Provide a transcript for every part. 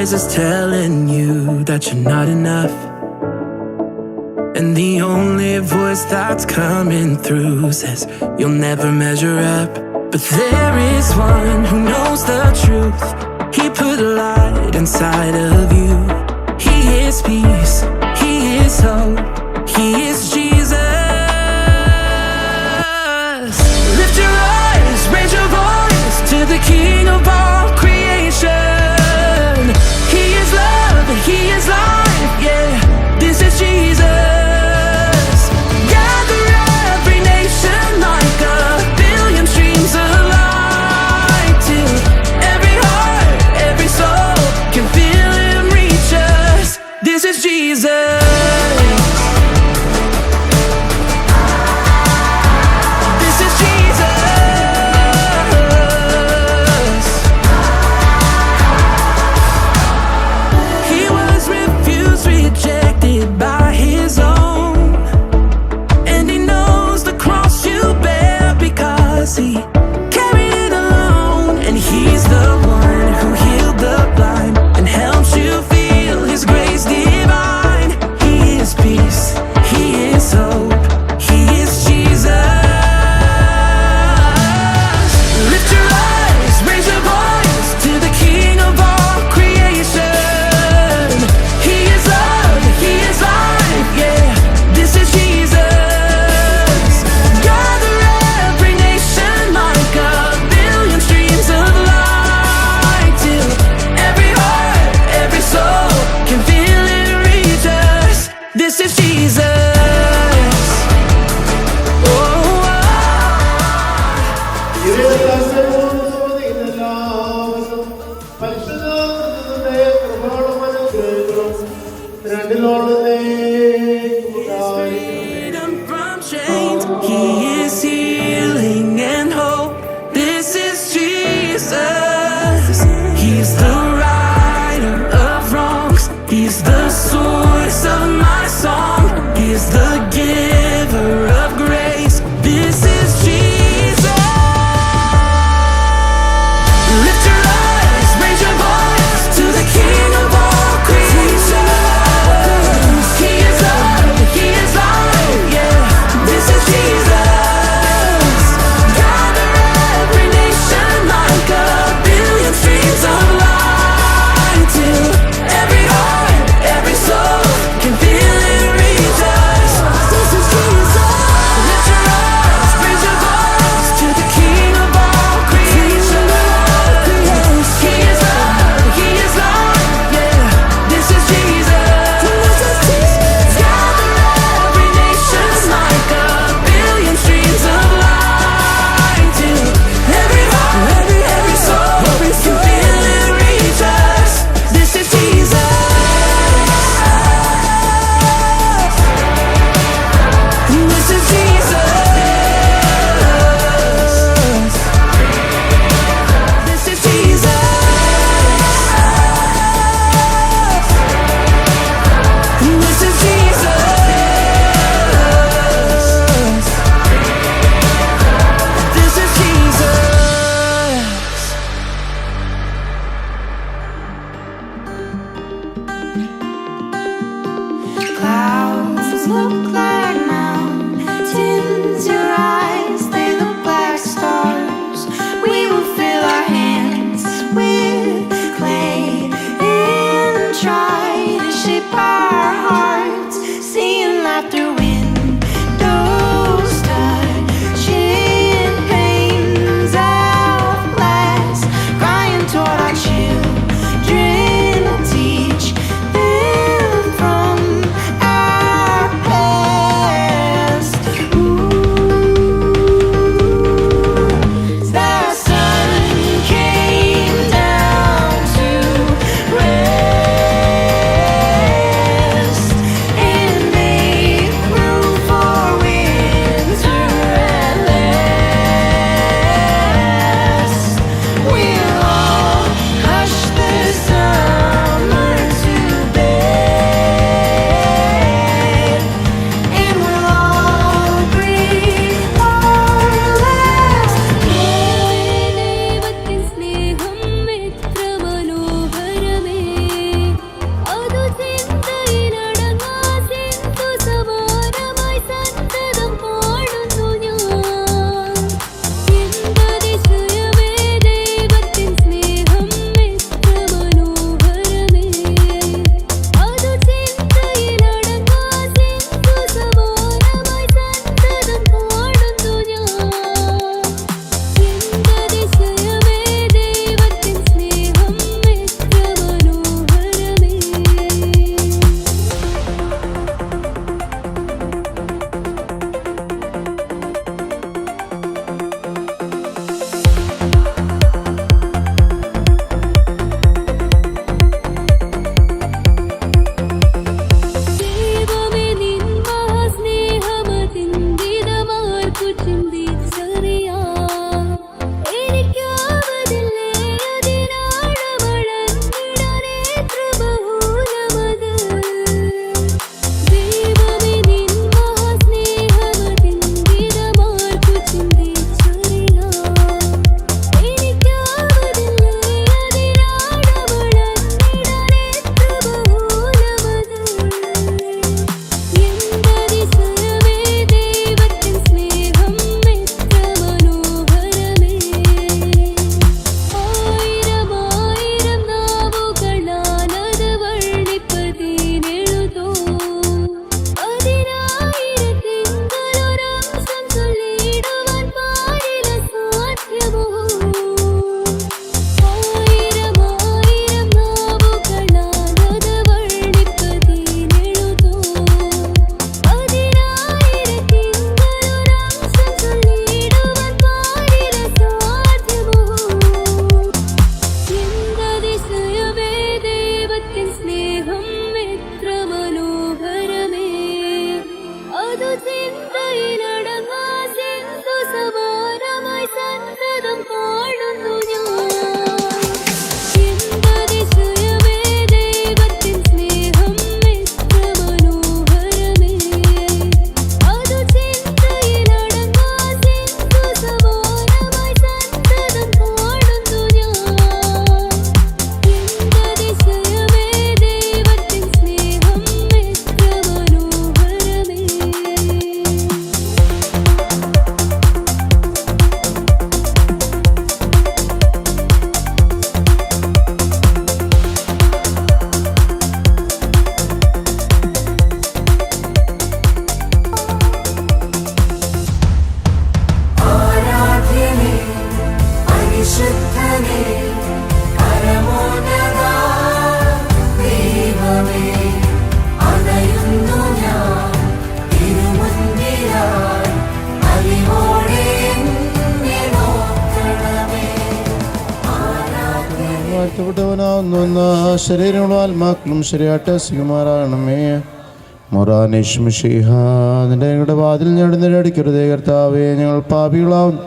voice is telling you that you're not enough, and the only voice that's coming through says you'll never measure up. But there is one who knows the truth. He put a light inside of you. He is peace, he is hope, he is Jesus. Lift your eyes, raise your voice to the King of all creation. He is love, he is life, yeah, this is Jesus. Gather every nation like a billion streams of light, till every heart, every soul can feel him reach us. This is Jesus. He carried it alone, and he's the one who healed the blind and helps you feel his grace divine. He is peace, he is hope, he is Jesus. Lift your eyes, raise your voice to the King of all creation. He is love, he is life, yeah, this is Jesus. This is Jesus. Freedom from chains. He is healing and hope. This is Jesus. He's the righter of wrongs. He's the source of my song. He is the giver of grace. This is Jesus. Lift your eyes, raise your voice to the King of all creation. He is love, he is life, yeah, this is Jesus. Gather every nation like a billion streams of light, till every heart, every soul can feel it reach us. This is Jesus. Lift your eyes, raise your voice to the King of all creation. He is love, he is life, yeah, this is Jesus. Gather every nation like a billion streams of light, till every heart, every soul can feel it reach us. This is Jesus. This is Jesus. This is Jesus. This is Jesus. This is Jesus. Clouds look like mountains, your eyes, they look like stars. We will fill our hands with clay and try to shape our hearts, seeing life through windows, touching panes of glass, crying toward our children, teach them from our past. The sun came down to rest. ശരീരങ്ങളും ആത്മാക്കളും ശരിയായിട്ട് സികുമാറാകണമേ. മൊറാനിഷ്മിഷിഹ നിന്റെ ഞങ്ങളുടെ വാതിൽ ഞെടുന്നിടടിക്കരുതേ കർത്താവേ. ഞങ്ങൾ പാപികളാവുന്നു,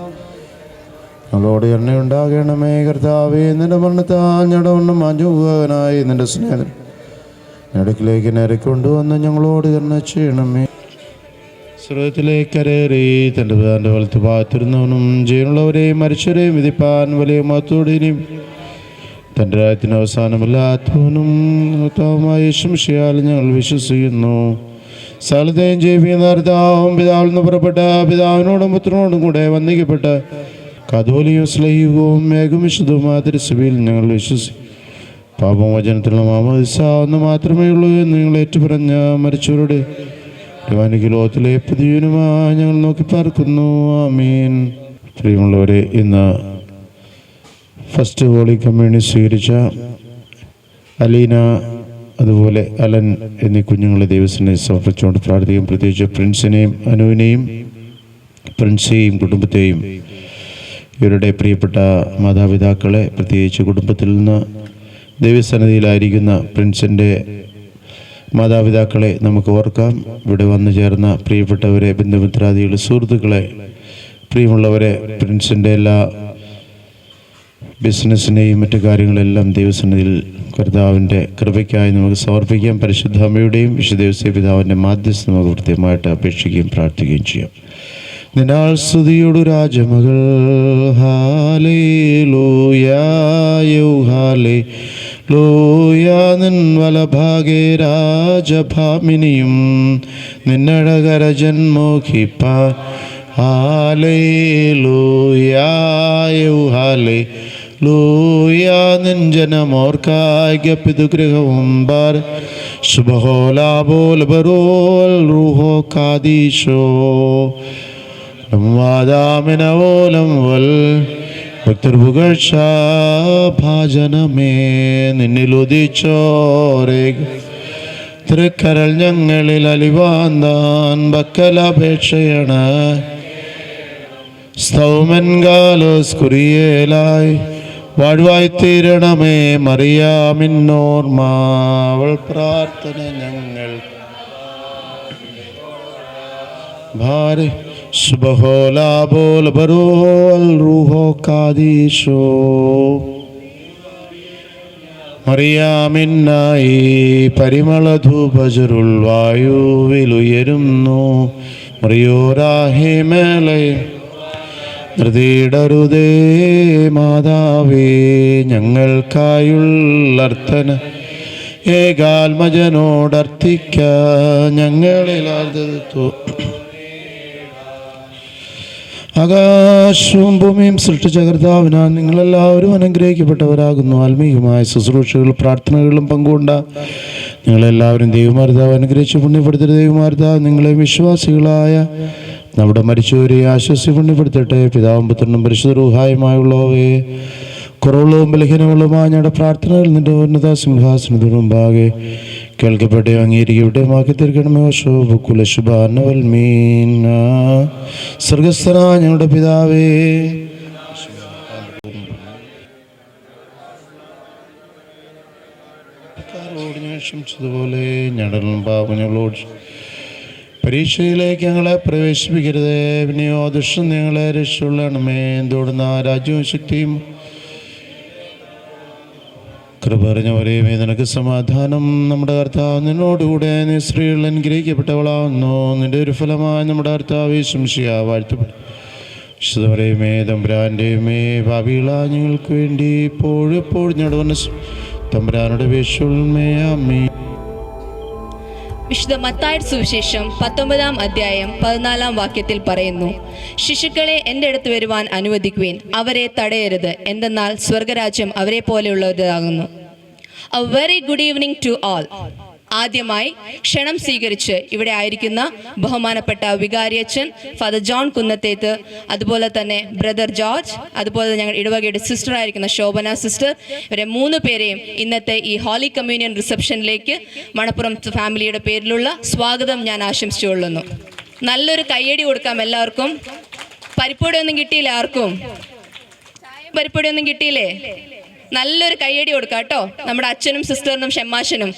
ഞങ്ങളോട് എണ്ണയുണ്ടാകണമേ കർത്താവേ. നിന്റെ മരണത്താൽ ഞങ്ങളുടെ വണ്ണം മാഞ്ഞുപോകാനായി നിന്റെ സ്നേഹം ഞടുക്കിലേക്ക് നിരക്കൊണ്ടുവന്ന് ഞങ്ങളോട് എണ്ണ ചെയ്യണമേ. സ്രോതത്തിലേക്ക് കരേറി തൻ്റെ പിതാവിൻ്റെ വലത്ത് ഭാഗത്തിരുന്നവനും ജീവനുള്ളവരെയും മരിച്ചവരെയും വിധിപ്പാൻ വലിയ മഹത്വത്തോടെയും തൻ്റെ രാജ്യത്തിന് അവസാനമില്ലാത്തവനും യേശുമിശിഹായിൽ ഞങ്ങൾ വിശ്വസിക്കുന്നു. സകലത്തെയും ജീവിക്കുന്ന കർത്താവും പിതാവിൽ നിന്ന് പുറപ്പെട്ട പിതാവിനോടും പുത്രനോടും കൂടെ വന്ദിക്കപ്പെട്ട കഥോലികവും സ്ലൈഹികവും ഏകവിശുദ്ധവുമായ തിരുസഭയിൽ ഞങ്ങൾ വിശ്വസിക്കും. പാപമോചനത്തിലുള്ള മാമോദിസ ഒന്ന് മാത്രമേ ഉള്ളൂ എന്ന് നിങ്ങൾ ഏറ്റുപറഞ്ഞ മരിച്ചവരുടെ ലോകത്തിലെ പുതിയനുമായി ഞങ്ങൾ നോക്കി പാർക്കുന്നു. ആമീൻ. പ്രിയമുള്ളവരെ, ഇന്ന് ഫസ്റ്റ് ഹോളി കമ്മ്യൂണിയൻ സ്വീകരിച്ച അലീന, അതുപോലെ അലൻ എന്നീ കുഞ്ഞുങ്ങളെ ദൈവത്തിനെ സമർപ്പിച്ചുകൊണ്ട് പ്രാർത്ഥിക്കും. പ്രത്യേകിച്ച് പ്രിൻസിനെയും അനുവിനെയും പ്രിൻസിയെയും കുടുംബത്തെയും ഇവരുടെ പ്രിയപ്പെട്ട മാതാപിതാക്കളെ, പ്രത്യേകിച്ച് കുടുംബത്തിൽ നിന്ന് ദൈവസന്നിധിയിലായിരിക്കുന്ന പ്രിൻസിൻ്റെ മാതാപിതാക്കളെ നമുക്ക് ഓർക്കാം. ഇവിടെ വന്നു ചേർന്ന പ്രിയപ്പെട്ടവരെ, ബന്ധുമിത്രാദികളെ, സുഹൃത്തുക്കളെ, പ്രിയമുള്ളവരെ, പ്രിൻസിൻ്റെ എല്ലാ ബിസിനസ്സിനെയും മറ്റു കാര്യങ്ങളെല്ലാം ദൈവസന്നിധിയിൽ കർത്താവിൻ്റെ കൃപയ്ക്കായി നമുക്ക് സമർപ്പിക്കാം. പരിശുദ്ധ അമ്മയുടെയും വിശുദ്ധ ഔസേപ്പ് പിതാവിൻ്റെ മാധ്യസ്ഥം നമുക്ക് കൃത്യമായിട്ട് അപേക്ഷിക്കുകയും പ്രാർത്ഥിക്കുകയും ചെയ്യാം. നിന്നാൾ സ്തുതിയോടു രാജമകൾ ഹാലേലൂയാ ഹാലേലൂയാ. നിൻ വലഭാഗേ രാജഭാമിനിയും നിന്നഴകര ജന്മോഹിപ്പാൻ ഹാലേലൂയാ ഹാലേലൂയാ. നിൻ ജനമോർക്കായിക പിതൃഗൃഹവും ബാർ ശുഭഹോലാബോൽ ബറോൽ റൂഹോ കാദീശോ വാദാമിനവോലം വൽ ഭക്തർ പുകഴ്ച ഭാജനമേ. നിന്നിലുദിച്ചോരേ തൃക്കരൾ ഞങ്ങളിൽ അലിവാന്താൻ ബക്കലപേക്ഷയാണ്. സ്തൗമൻകാലോസ് കുറിയേലായി വാഴ്വായി തീരണമേ മറിയാമിന്നോർമ്മ. അവൾ പ്രാർത്ഥന ഞങ്ങൾ ഭാര്യ ശുഭഹോലാബോൽ ബറോൽ റൂഹോ കാദീശോ. മറിയാമിന്നായി പരിമളധൂപജരുൾ വായുവിലുയരുന്നു. മറിയോരാഹിമേലെ ധൃതിയിടരുതേ മാതാവേ. ഞങ്ങൾക്കായുള്ളർത്ഥന ഏകാത്മജനോടർത്ഥിക്ക. ഞങ്ങളിൽ ആകാശവും ഭൂമിയും സൃഷ്ടിച്ച കർത്താവിനാൽ നിങ്ങളെല്ലാവരും അനുഗ്രഹിക്കപ്പെട്ടവരാകുന്നു. ആത്മീയമായ ശുശ്രൂഷകൾ പ്രാർത്ഥനകളിലും പങ്കുകൊണ്ട നിങ്ങളെല്ലാവരും ദൈവമാർത്താവ് അനുഗ്രഹിച്ച് പുണ്യപ്പെടുത്തരുത്. ദൈവമാർത്താവ് നിങ്ങളെ വിശ്വാസികളായ നമ്മുടെ മരിച്ചവരെ ആശ്വസിച്ച് പുണ്യപ്പെടുത്തട്ടെ. പിതാവും പുത്രനും പരിശുദ്ധ റൂഹായുമായുള്ളവേ, കുറവുള്ളതും ബലഹീനമുള്ളതുമായ ഞങ്ങളുടെ പ്രാർത്ഥനകൾ നിന്റെ ഉന്നത സിംഹാസനത്തിന് മുമ്പാകെ കേൾക്കപ്പെട്ടേ അംഗീകരിക്കപ്പെട്ടേ മാക്കി തീർക്കണമേ. ശുഭാനവൽമീൻ. സ്വർഗസ്ഥനായ ഞങ്ങളുടെ പിതാവേ, ക്ഷമിച്ചതുപോലെ ഞങ്ങളുടെ പാപങ്ങളോട് പരീക്ഷയിലേക്ക് ഞങ്ങളെ പ്രവേശിപ്പിക്കരുതേ. പിന്നെയോ ദുഷ്ടൻ ഞങ്ങളെ രക്ഷയുള്ളണമേ. എന്തുകൊണ്ടെന്ന രാജ്യവും ശക്തിയും കൃപ അറിഞ്ഞവരെയുമേ നിനക്ക് സമാധാനം. നമ്മുടെ കർത്താവ് നിന്നോടുകൂടെ നീ സ്ത്രീകൾ അനുഗ്രഹിക്കപ്പെട്ടവളാവുന്നു. നിന്റെ ഒരു ഫലമായി നമ്മുടെ കർത്താവ് ശംശിയാ വാഴ്ത്തപ്പെട്ടു. വിശുദ്ധമറിയമേ തമ്പുരാൻ്റെയുമേ പാപികളാ ഞങ്ങൾക്ക് വേണ്ടി ഇപ്പോഴും ഞങ്ങളുടെ തമ്പുരാനുടെ വേഷമേ അമ്മേ. വിശുദ്ധ മത്തായിയുടെ സുവിശേഷം 19-ാം അധ്യായം 14-ാം വാക്യത്തിൽ പറയുന്നു, ശിശുക്കളെ എൻ്റെ അടുത്ത് വരുവാൻ അനുവദിക്കുവിൻ, അവരെ തടയരുത്, എന്തെന്നാൽ സ്വർഗരാജ്യം അവരെ പോലെയുള്ളതാകുന്നു. A very good evening to all. ആദ്യമായി ക്ഷണം സ്വീകരിച്ച് ഇവിടെ ആയിരിക്കുന്ന ബഹുമാനപ്പെട്ട വികാരിയച്ഛൻ ഫാദർ ജോൺ കുന്നത്തേത്ത്, അതുപോലെ തന്നെ ബ്രദർ ജോർജ്, അതുപോലെ ഞങ്ങൾ ഇടവകയുടെ സിസ്റ്റർ ആയിരിക്കുന്ന ശോഭന സിസ്റ്റർ, ഇവരെ 3 പേരെയും ഇന്നത്തെ ഈ ഹോളി കമ്മ്യൂണിയൻ റിസപ്ഷനിലേക്ക് മണപ്പുറം ഫാമിലിയുടെ പേരിലുള്ള സ്വാഗതം ഞാൻ ആശംസിച്ചുകൊള്ളുന്നു. നല്ലൊരു കയ്യടി കൊടുക്കാം എല്ലാവർക്കും. പരിപ്പൊടിയൊന്നും കിട്ടിയില്ല ആർക്കും? പരിപ്പൊടിയൊന്നും കിട്ടിയില്ലേ? നല്ലൊരു കയ്യടി കൊടുക്കാം കേട്ടോ നമ്മുടെ അച്ഛനും സിസ്റ്ററിനും ഷെമ്മാശനും.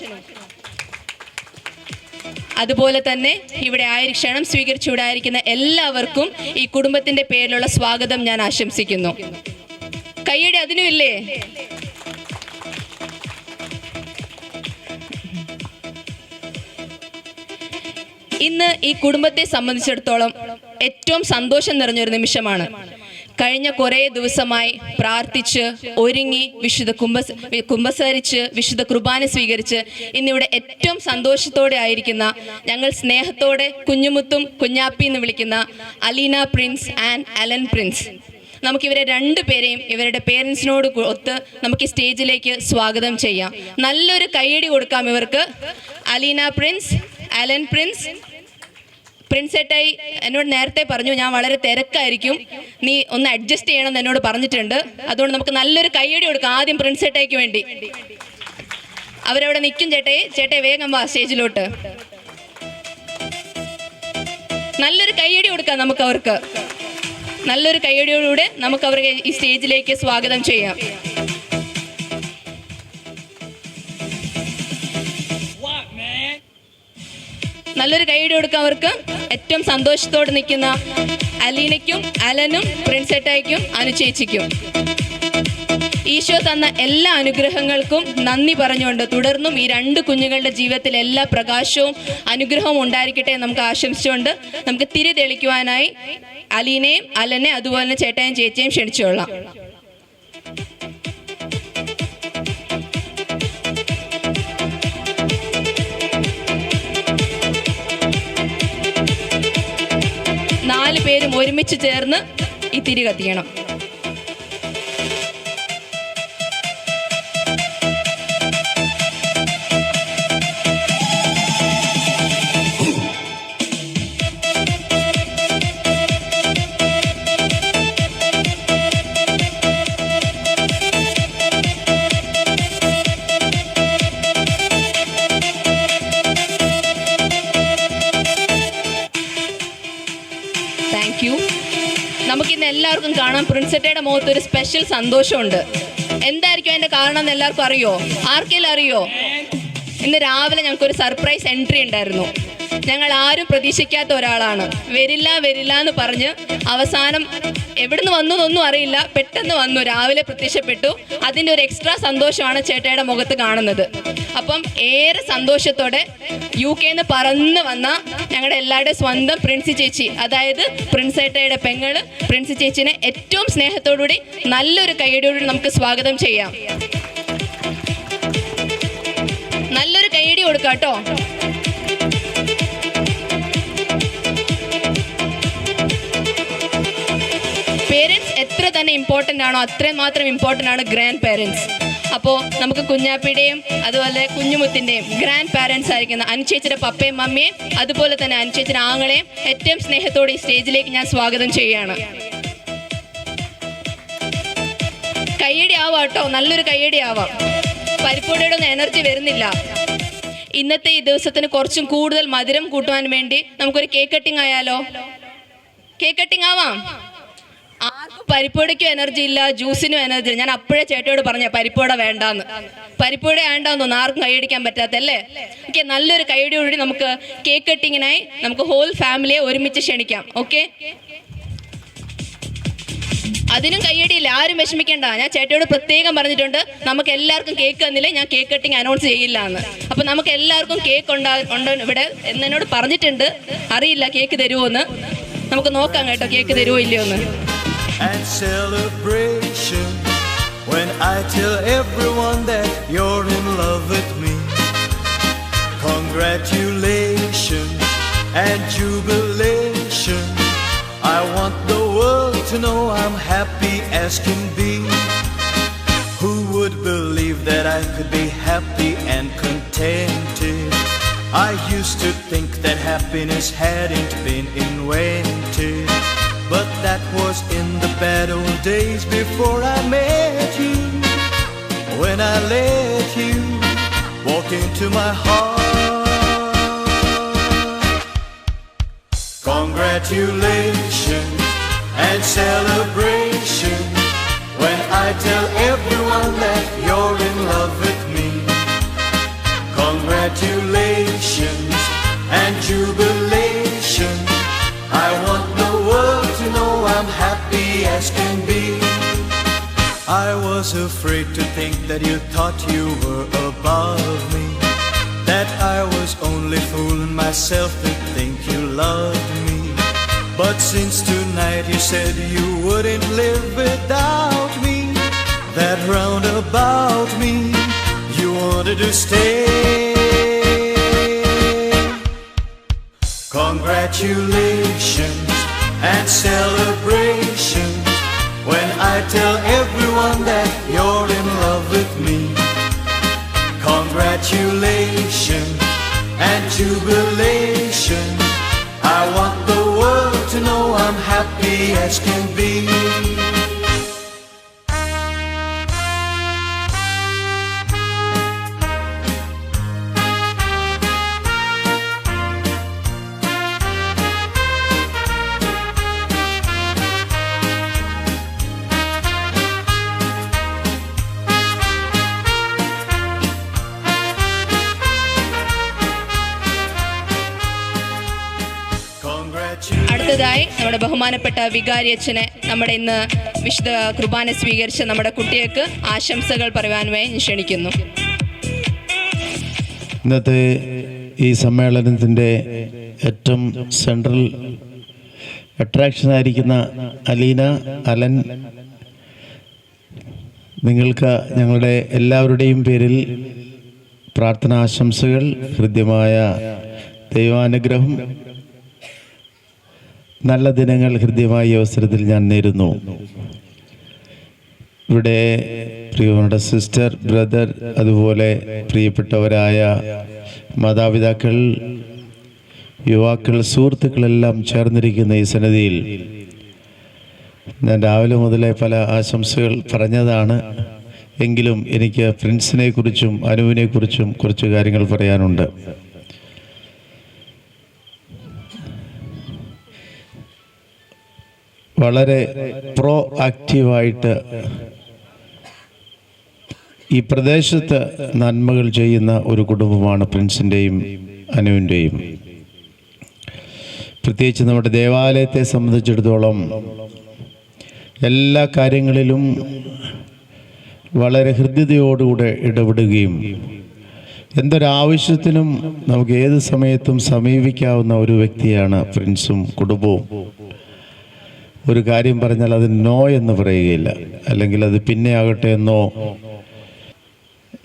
അതുപോലെ തന്നെ ഇവിടെ ക്ഷണം സ്വീകരിച്ച് ഇവിടെ ആയിരിക്കുന്ന എല്ലാവർക്കും ഈ കുടുംബത്തിന്റെ പേരിലുള്ള സ്വാഗതം ഞാൻ ആശംസിക്കുന്നു. കയ്യടി അതിനുമില്ലേ? ഇന്ന് ഈ കുടുംബത്തെ സംബന്ധിച്ചിടത്തോളം ഏറ്റവും സന്തോഷം നിറഞ്ഞൊരു നിമിഷമാണ്. കഴിഞ്ഞ കുറേ ദിവസമായി പ്രാർത്ഥിച്ച് ഒരുങ്ങി കുമ്പസരിച്ച് വിശുദ്ധ കുർബാന സ്വീകരിച്ച് ഇന്നിവിടെ ഏറ്റവും സന്തോഷത്തോടെ ആയിരിക്കുന്ന, ഞങ്ങൾ സ്നേഹത്തോടെ കുഞ്ഞുമുത്തും കുഞ്ഞാപ്പി എന്ന് വിളിക്കുന്ന Aleena Prince and Alan Prince, നമുക്കിവരെ രണ്ടുപേരെയും ഇവരുടെ പേരൻസിനോട് ഒത്ത് നമുക്ക് ഈ സ്റ്റേജിലേക്ക് സ്വാഗതം ചെയ്യാം. നല്ലൊരു കയ്യടി കൊടുക്കാം ഇവർക്ക്. Aleena Prince, Alan Prince. പ്രിൻസേട്ടായി എന്നോട് നേരത്തെ പറഞ്ഞു ഞാൻ വളരെ തിരക്കായിരിക്കും, നീ ഒന്ന് അഡ്ജസ്റ്റ് ചെയ്യണമെന്ന് എന്നോട് പറഞ്ഞിട്ടുണ്ട്. അതുകൊണ്ട് നമുക്ക് നല്ലൊരു കയ്യടി കൊടുക്കാം ആദ്യം പ്രിൻസേട്ടായിക്ക് വേണ്ടി. അവരവിടെ നിൽക്കും. ചേട്ടയെ വേഗം വാ സ്റ്റേജിലോട്ട്. നല്ലൊരു കയ്യടി കൊടുക്കാം നമുക്ക് അവർക്ക്. നല്ലൊരു കയ്യടിയോടുകൂടെ നമുക്ക് അവർക്ക് ഈ സ്റ്റേജിലേക്ക് സ്വാഗതം ചെയ്യാം. നല്ലൊരു കൈയ്യടി കൊടുക്കാം അവർക്ക്. ഏറ്റവും സന്തോഷത്തോടെ നിൽക്കുന്ന അലീനയ്ക്കും അലനും പ്രിൻസേട്ടായിക്കും അനുചേച്ചിക്കും ഈശോ തന്ന എല്ലാ അനുഗ്രഹങ്ങൾക്കും നന്ദി പറഞ്ഞുകൊണ്ട് തുടർന്നും ഈ രണ്ട് കുഞ്ഞുങ്ങളുടെ ജീവിതത്തിൽ എല്ലാ പ്രകാശവും അനുഗ്രഹവും ഉണ്ടായിരിക്കട്ടെ നമുക്ക് ആശംസിച്ചുകൊണ്ട് നമുക്ക് തിരി തെളിക്കുവാനായി അലീനയും അലനെ അതുപോലെ തന്നെ ചേട്ടായും ചേച്ചിയും ക്ഷണിച്ചുകൊള്ളാം. നാല് പേരും ഒരുമിച്ച് ചേർന്ന് ഈ തിരി കത്തിക്കണം. നമുക്കിന്ന് എല്ലാവർക്കും കാണാം പ്രിൻസെറ്റയുടെ മുഖത്ത് ഒരു സ്പെഷ്യൽ സന്തോഷമുണ്ട്. എന്തായിരിക്കും അതിന്റെ കാരണം എന്ന് എല്ലാവർക്കും അറിയോ? ആർക്കെങ്കിലും അറിയോ? ഇന്ന് രാവിലെ ഞങ്ങൾക്കൊരു സർപ്രൈസ് എൻട്രി ഉണ്ടായിരുന്നു. ഞങ്ങൾ ആരും പ്രതീക്ഷിക്കാത്ത ഒരാളാണ്. വരില്ല എന്ന് പറഞ്ഞ് അവസാനം എവിടുന്ന് വന്നു എന്നൊന്നും അറിയില്ല, പെട്ടെന്ന് വന്നു, രാവിലെ പ്രത്യക്ഷപ്പെട്ടു. അതിൻ്റെ ഒരു എക്സ്ട്രാ സന്തോഷമാണ് ചേട്ടയുടെ മുഖത്ത് കാണുന്നത്. അപ്പം ഏറെ സന്തോഷത്തോടെ UK പറന്ന് വന്ന ഞങ്ങളുടെ എല്ലാവരുടെയും സ്വന്തം പ്രിൻസി ചേച്ചി, അതായത് പ്രിൻസേട്ടയുടെ പെങ്ങള് പ്രിൻസി ചേച്ചിനെ ഏറ്റവും സ്നേഹത്തോടുകൂടി നല്ലൊരു കൈയടിയോടുകൂടി നമുക്ക് സ്വാഗതം ചെയ്യാം. നല്ലൊരു കൈയടി കൊടുക്കാം കേട്ടോ. പേരൻസ് എത്ര തന്നെ ഇമ്പോർട്ടൻ്റ് ആണോ അത്രയും മാത്രം ഇമ്പോർട്ടൻ്റ് ആണ് ഗ്രാൻഡ് പേരൻസ്. അപ്പോൾ നമുക്ക് കുഞ്ഞാപ്പിയുടെയും അതുപോലെ കുഞ്ഞുമുത്തിൻ്റെയും ഗ്രാൻഡ് പാരൻസ് ആയിരിക്കുന്ന അനുചേച്ചിയുടെ പപ്പയും മമ്മിയും അതുപോലെ തന്നെ അനുചേച്ചിയുടെ ആങ്ങളെയും ഏറ്റവും സ്നേഹത്തോടെ ഈ സ്റ്റേജിലേക്ക് ഞാൻ സ്വാഗതം ചെയ്യുകയാണ്. കയ്യടി ആവാം കേട്ടോ, നല്ലൊരു കയ്യടി ആവാം. പരിപ്പുവടയുടെ ഒന്നും എനർജി വരുന്നില്ല. ഇന്നത്തെ ഈ ദിവസത്തിന് കുറച്ചും കൂടുതൽ മധുരം കൂട്ടുവാൻ വേണ്ടി നമുക്കൊരു കേക്ക് കട്ടിങ് ആയാലോ? കേക്ക് കട്ടിങ് ആവാം. ആർക്കും പരിപ്പുവടയ്ക്കും എനർജി ഇല്ല, ജ്യൂസിനും എനർജി ഇല്ല. ഞാൻ അപ്പോഴേ ചേട്ടയോട് പറഞ്ഞ പരിപ്പുവട വേണ്ടാന്ന്. പരിപ്പുവട വേണ്ടാന്ന് ആർക്കും കൈയടിക്കാൻ പറ്റാത്തല്ലേ? ഓക്കെ, നല്ലൊരു കൈയടിയോടുകൂടി നമുക്ക് കേക്ക് കട്ടിങ്ങിനായി നമുക്ക് ഹോൾ ഫാമിലിയെ ഒരുമിച്ച് ക്ഷണിക്കാം. ഓക്കെ, അതിനും കയ്യടിയില്ല, ആരും വിഷമിക്കേണ്ട. ഞാൻ ചേട്ടയോട് പ്രത്യേകം പറഞ്ഞിട്ടുണ്ട്, നമുക്ക് എല്ലാവർക്കും കേക്ക് തന്നില്ലേ ഞാൻ കേക്ക് കട്ടിങ് അനൗൺസ് ചെയ്യില്ല എന്ന്. അപ്പം നമുക്ക് എല്ലാവർക്കും കേക്ക് ഉണ്ട് ഇവിടെ എന്നോട് പറഞ്ഞിട്ടുണ്ട്. അറിയില്ല കേക്ക് തരുമോ എന്ന്, നമുക്ക് നോക്കാം കേട്ടോ കേക്ക് തരുമോ ഇല്ലയോ എന്ന്. And celebration when I tell everyone that you're in love with me. Congratulations and jubilation. I want the world to know I'm happy as can be. Who would believe that I could be happy and contented? I used to think that happiness hadn't been invented, but that was in the bad old days before I met you. When I let you walk into my heart. Congratulations and celebration when I tell everyone that you're in love with me. Congratulations and jubilation. I want the world to know I'm happy as can be. I was afraid to think that you thought you were above me, that I was only fooling myself to think you loved me. But since tonight you said you wouldn't live without me, that round about me you wanted to stay. Congratulations and celebrations when I tell everyone that you're in love with me. Congratulations and jubilation. I want the world to know I'm happy as can be. അടുത്തതായി നമ്മുടെ ബഹുമാനപ്പെട്ട വികാരി അച്ഛനെ നമ്മുടെ ഇന്ന് വിശുദ്ധ കുർബാന സ്വീകരിച്ച നമ്മുടെ കുട്ടികൾക്ക് ആശംസകൾ പറയുവാനുമായി ക്ഷണിക്കുന്നു. ഇന്നത്തെ ഈ സമ്മേളനത്തിൻ്റെ ഏറ്റവും സെൻട്രൽ അട്രാക്ഷനായിരിക്കുന്ന അലൻ, നിങ്ങൾക്ക് ഞങ്ങളുടെ എല്ലാവരുടെയും പേരിൽ പ്രാർത്ഥനാശംസകൾ, ഹൃദ്യമായ ദൈവാനുഗ്രഹം, നല്ല ദിനങ്ങൾ ഹൃദ്യമായ അവസരത്തിൽ ഞാൻ നേരുന്നു. ഇവിടെ പ്രിയപ്പെട്ട സിസ്റ്റർ, ബ്രദർ, അതുപോലെ പ്രിയപ്പെട്ടവരായ മാതാപിതാക്കൾ, യുവാക്കൾ, സുഹൃത്തുക്കളെല്ലാം ചേർന്നിരിക്കുന്ന ഈ സന്നിധിയിൽ ഞാൻ രാവിലെ മുതലേ പല ആശംസകൾ പറഞ്ഞതാണ്. എങ്കിലും എനിക്ക് പ്രിൻസിനെ കുറിച്ചും അനുവിനെ കുറിച്ചും കുറച്ച് കാര്യങ്ങൾ പറയാനുണ്ട്. വളരെ പ്രോ ആക്റ്റീവായിട്ട് ഈ പ്രദേശത്ത് നന്മകൾ ചെയ്യുന്ന ഒരു കുടുംബമാണ് പ്രിൻസിൻ്റെയും അനുവിൻ്റെയും. പ്രത്യേകിച്ച് നമ്മുടെ ദേവാലയത്തെ സംബന്ധിച്ചിടത്തോളം എല്ലാ കാര്യങ്ങളിലും വളരെ ഹൃദ്യതയോടുകൂടെ ഇടപെടുകയും എന്തൊരാവശ്യത്തിനും നമുക്ക് ഏത് സമയത്തും സമീപിക്കാവുന്ന ഒരു വ്യക്തിയാണ് പ്രിൻസും കുടുംബവും. ഒരു കാര്യം പറഞ്ഞാൽ അത് നോ എന്ന് പറയുകയില്ല, അല്ലെങ്കിൽ അത് പിന്നെ ആകട്ടെ എന്നോ.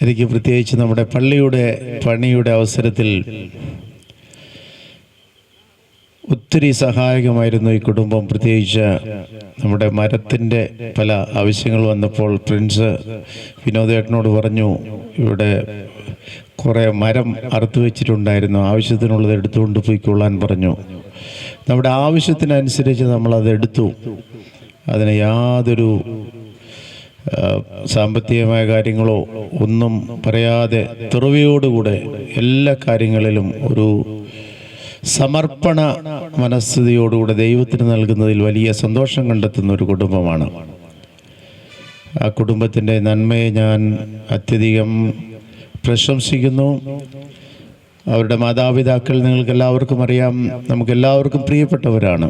എനിക്ക് പ്രത്യേകിച്ച് നമ്മുടെ പണിയുടെ അവസരത്തിൽ ഒത്തിരി സഹായകമായിരുന്നു ഈ കുടുംബം. പ്രത്യേകിച്ച് നമ്മുടെ മരത്തിൻ്റെ പല ആവശ്യങ്ങൾ വന്നപ്പോൾ പ്രിൻസ് വിനോദേട്ടനോട് പറഞ്ഞു, ഇവിടെ കുറേ മരം അറുത്തു വെച്ചിട്ടുണ്ടായിരുന്നു, ആവശ്യത്തിനുള്ളത് എടുത്തുകൊണ്ട് പോയിക്കൊള്ളാൻ പറഞ്ഞു. നമ്മുടെ ആവശ്യത്തിനനുസരിച്ച് നമ്മളത് എടുത്തു. അതിന് യാതൊരു സാമ്പത്തികമായ കാര്യങ്ങളോ ഒന്നും പറയാതെ തുറവിയോടുകൂടെ എല്ലാ കാര്യങ്ങളിലും ഒരു സമർപ്പണ മനസ്ഥിതിയോടുകൂടെ ദൈവത്തിന് നൽകുന്നതിൽ വലിയ സന്തോഷം കണ്ടെത്തുന്ന ഒരു കുടുംബമാണ്. ആ കുടുംബത്തിൻ്റെ നന്മയെ ഞാൻ അത്യധികം പ്രശംസിക്കുന്നു. അവരുടെ മാതാപിതാക്കൾ നിങ്ങൾക്കെല്ലാവർക്കും അറിയാം, നമുക്കെല്ലാവർക്കും പ്രിയപ്പെട്ടവരാണ്.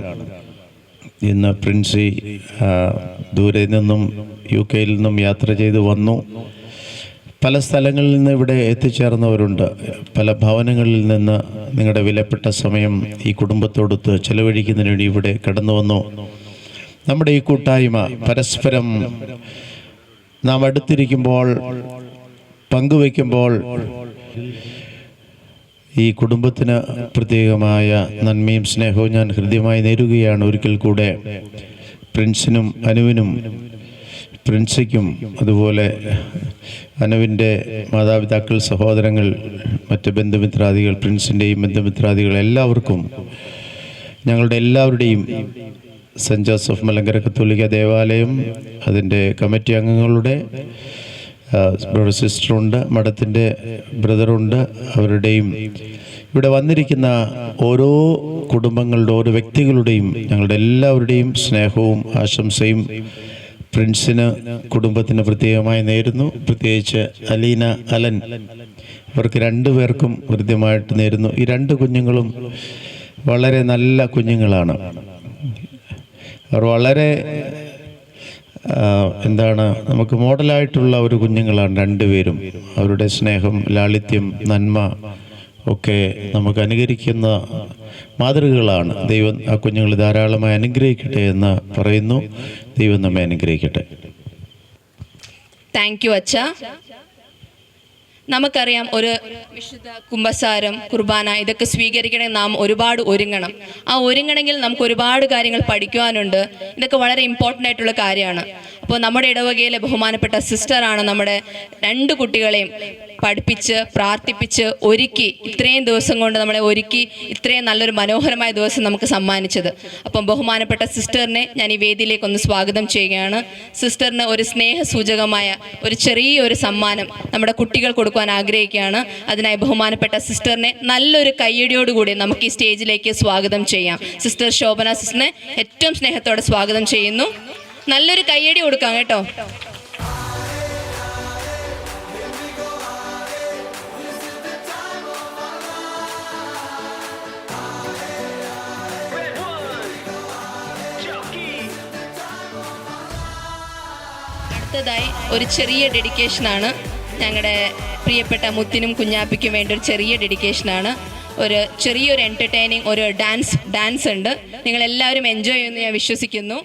ഇന്ന് പ്രിൻസി ദൂരെ നിന്നും UK-യിൽ നിന്നും യാത്ര ചെയ്ത് വന്നു. പല സ്ഥലങ്ങളിൽ നിന്ന് ഇവിടെ എത്തിച്ചേർന്നവരുണ്ട്. പല ഭവനങ്ങളിൽ നിന്ന് നിങ്ങളുടെ വിലപ്പെട്ട സമയം ഈ കുടുംബത്തോടൊത്ത് ചെലവഴിക്കുന്നതിന് വേണ്ടി ഇവിടെ കടന്നു വന്നു. നമ്മുടെ ഈ കൂട്ടായ്മ പരസ്പരം നാം അടുത്തിരിക്കുമ്പോൾ, പങ്കുവയ്ക്കുമ്പോൾ ഈ കുടുംബത്തിന് പ്രത്യേകമായ നന്മയും സ്നേഹവും ഞാൻ ഹൃദ്യമായി നേരുകയാണ്. ഒരിക്കൽ കൂടെ പ്രിൻസിനും അനുവിനും, പ്രിൻസിക്കും, അതുപോലെ അനുവിൻ്റെ മാതാപിതാക്കൾ, സഹോദരങ്ങൾ, മറ്റ് ബന്ധുമിത്രാദികൾ, പ്രിൻസിൻ്റെയും ബന്ധുമിത്രാദികൾ എല്ലാവർക്കും, ഞങ്ങളുടെ എല്ലാവരുടെയും സെൻറ്റ് ജോസഫ് മലങ്കര കത്തോലിക്ക ദേവാലയം, അതിൻ്റെ കമ്മിറ്റി അംഗങ്ങളുടെ ബ്രദർ സിസ്റ്ററുണ്ട്, മഠത്തിൻ്റെ ബ്രദറുണ്ട്, അവരുടെയും ഇവിടെ വന്നിരിക്കുന്ന ഓരോ കുടുംബങ്ങളുടെ, ഓരോ വ്യക്തികളുടെയും, ഞങ്ങളുടെ എല്ലാവരുടെയും സ്നേഹവും ആശംസയും പ്രിൻസിന് കുടുംബത്തിന് പ്രത്യേകമായി നേരുന്നു. പ്രത്യേകിച്ച് അലീന, അലൻ, അവർക്ക് രണ്ടുപേർക്കും കൃത്യമായിട്ട് നേരുന്നു. ഈ രണ്ട് കുഞ്ഞുങ്ങളും വളരെ നല്ല കുഞ്ഞുങ്ങളാണ്. അവർ വളരെ നമുക്ക് മോഡലായിട്ടുള്ള ഒരു കുഞ്ഞുങ്ങളാണ് രണ്ടുപേരും. അവരുടെ സ്നേഹം, ലാളിത്യം, നന്മ ഒക്കെ നമുക്ക് അനുകരിക്കുന്ന മാതൃകകളാണ്. ദൈവം ആ കുഞ്ഞുങ്ങൾ ധാരാളമായി അനുഗ്രഹിക്കട്ടെ എന്ന് പറയുന്നു. ദൈവം നമ്മെ അനുഗ്രഹിക്കട്ടെ. താങ്ക് യു അച്ഛ. നമുക്കറിയാം, ഒരു വിശുദ്ധ കുമ്പസാരം, കുർബാന ഇതൊക്കെ സ്വീകരിക്കണമെങ്കിൽ നാം ഒരുപാട് ഒരുങ്ങണം. ആ ഒരുങ്ങണമെങ്കിൽ നമുക്ക് ഒരുപാട് കാര്യങ്ങൾ പഠിക്കുവാനുണ്ട്. ഇതൊക്കെ വളരെ ഇമ്പോർട്ടൻ്റ് ആയിട്ടുള്ള കാര്യമാണ്. അപ്പോൾ നമ്മുടെ ഇടവകയിലെ ബഹുമാനപ്പെട്ട സിസ്റ്ററാണ് നമ്മുടെ രണ്ട് കുട്ടികളെയും പഠിപ്പിച്ച് പ്രാർത്ഥിപ്പിച്ച് ഒരുക്കി ഇത്രയും ദിവസം കൊണ്ട് നമ്മളെ ഒരുക്കി ഇത്രയും നല്ലൊരു മനോഹരമായ ദിവസം നമുക്ക് സമ്മാനിച്ചത്. അപ്പം ബഹുമാനപ്പെട്ട സിസ്റ്ററിനെ ഞാൻ ഈ വേദിയിലേക്കൊന്ന് സ്വാഗതം ചെയ്യുകയാണ്. സിസ്റ്ററിന് ഒരു സ്നേഹസൂചകമായ ഒരു ചെറിയൊരു സമ്മാനം നമ്മുടെ കുട്ടികൾ കൊടുക്കുവാൻ ആഗ്രഹിക്കുകയാണ്. അതിനായി ബഹുമാനപ്പെട്ട സിസ്റ്ററിനെ നല്ലൊരു കയ്യടിയോടുകൂടി നമുക്ക് ഈ സ്റ്റേജിലേക്ക് സ്വാഗതം ചെയ്യാം. സിസ്റ്റർ ശോഭന സിസ്റ്ററിനെ ഏറ്റവും സ്നേഹത്തോടെ സ്വാഗതം ചെയ്യുന്നു. നല്ലൊരു കയ്യടി കൊടുക്കാം കേട്ടോ. അടുത്തതായി ഒരു ചെറിയ ഡെഡിക്കേഷനാണ്. ഞങ്ങളുടെ പ്രിയപ്പെട്ട മുത്തിനും കുഞ്ഞാപ്പിക്കും വേണ്ടി ഒരു ചെറിയ ഡെഡിക്കേഷനാണ്. ഒരു ചെറിയൊരു എൻ്റർടൈനിങ് ഒരു ഡാൻസ് ഉണ്ട്. നിങ്ങളെല്ലാവരും എൻജോയ് ചെയ്യുമെന്ന് ഞാൻ വിശ്വസിക്കുന്നു.